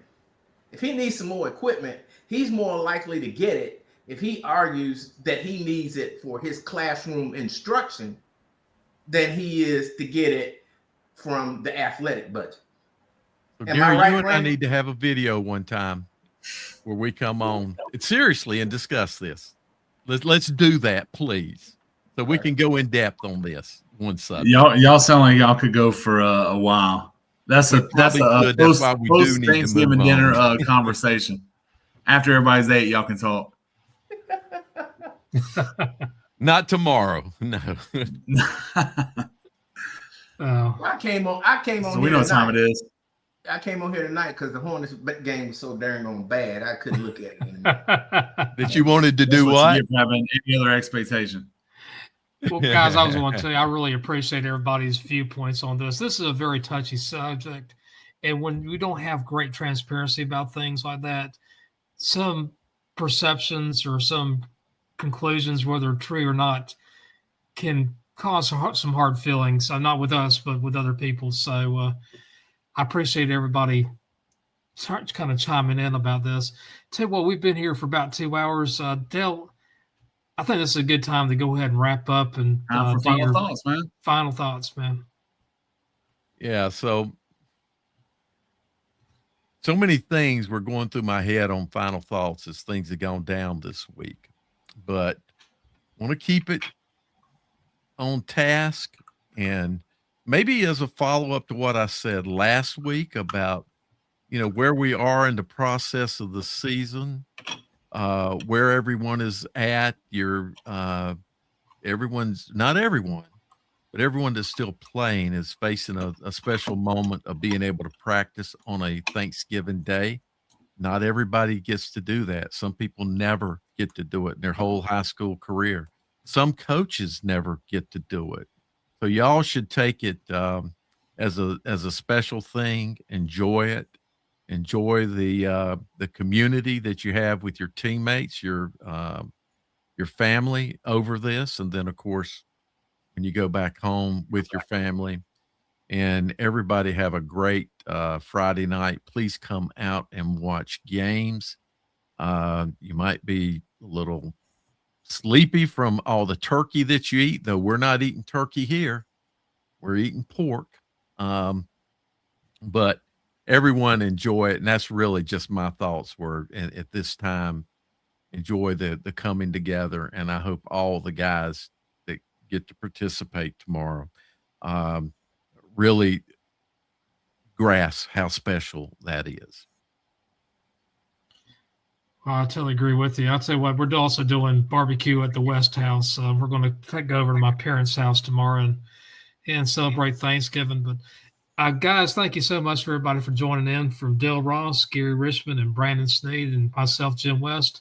If he needs some more equipment, he's more likely to get it if he argues that he needs it for his classroom instruction than he is to get it from the athletic budget. so Am Gary, I right, you and I Brandon? need to have a video one time where we come on seriously and discuss this. Let's do that, please, so we can go in depth on this one subject. Y'all sound like y'all could go for a while. That's a could. That's why we do post need to Thanksgiving move dinner on. conversation. After everybody's ate, y'all can talk. Not tomorrow, no. I came on So we here know what time it tonight. is. I came on here tonight because the Hornets game was so dang on bad. I couldn't look at it anymore. That you wanted to That's do what what? you get for having any other expectation. Well, guys, I was going to tell you, I really appreciate everybody's viewpoints on this. This is a very touchy subject. And when we don't have great transparency about things like that, some perceptions or some conclusions, whether true or not, can cause some hard feelings, not with us, but with other people. So I appreciate everybody kind of chiming in about this. Tell you what, we've been here for about 2 hours. Dale, I think this is a good time to go ahead and wrap up and For do final your thoughts, man. final thoughts, man. Yeah, so many things were going through my head on final thoughts as things have gone down this week, but I want to keep it on task, and maybe as a follow-up to what I said last week about, where we are in the process of the season, where everyone is at. Not everyone, but everyone that's still playing is facing a special moment of being able to practice on a Thanksgiving day. Not everybody gets to do that. Some people never get to do it in their whole high school career. Some coaches never get to do it. So y'all should take it as a special thing. Enjoy it. Enjoy the community that you have with your teammates, your family over this, and then of course when you go back home with your family. And everybody have a great Friday night. Please come out and watch games. You might be a little sleepy from all the turkey that you eat, though we're not eating turkey here. We're eating pork. But everyone enjoy it. And that's really just my thoughts were at this time. Enjoy the coming together. And I hope all the guys that get to participate tomorrow really grasp how special that is. Well, I totally agree with you. I'll tell you what, we're also doing barbecue at the West House. We're going to go over to my parents' house tomorrow and celebrate Thanksgiving. But guys, thank you so much for everybody for joining in. From Dale Ross, Gary Richmond, and Brandon Snead, and myself, Jim West.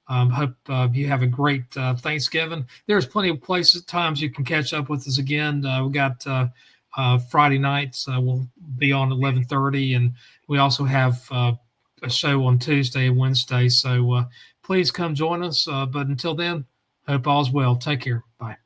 Hope you have a great Thanksgiving. There's plenty of times you can catch up with us again. We got Friday nights. We'll be on 11:30, and we also have a show on Tuesday and Wednesday. So please come join us. But until then, hope all's well. Take care. Bye.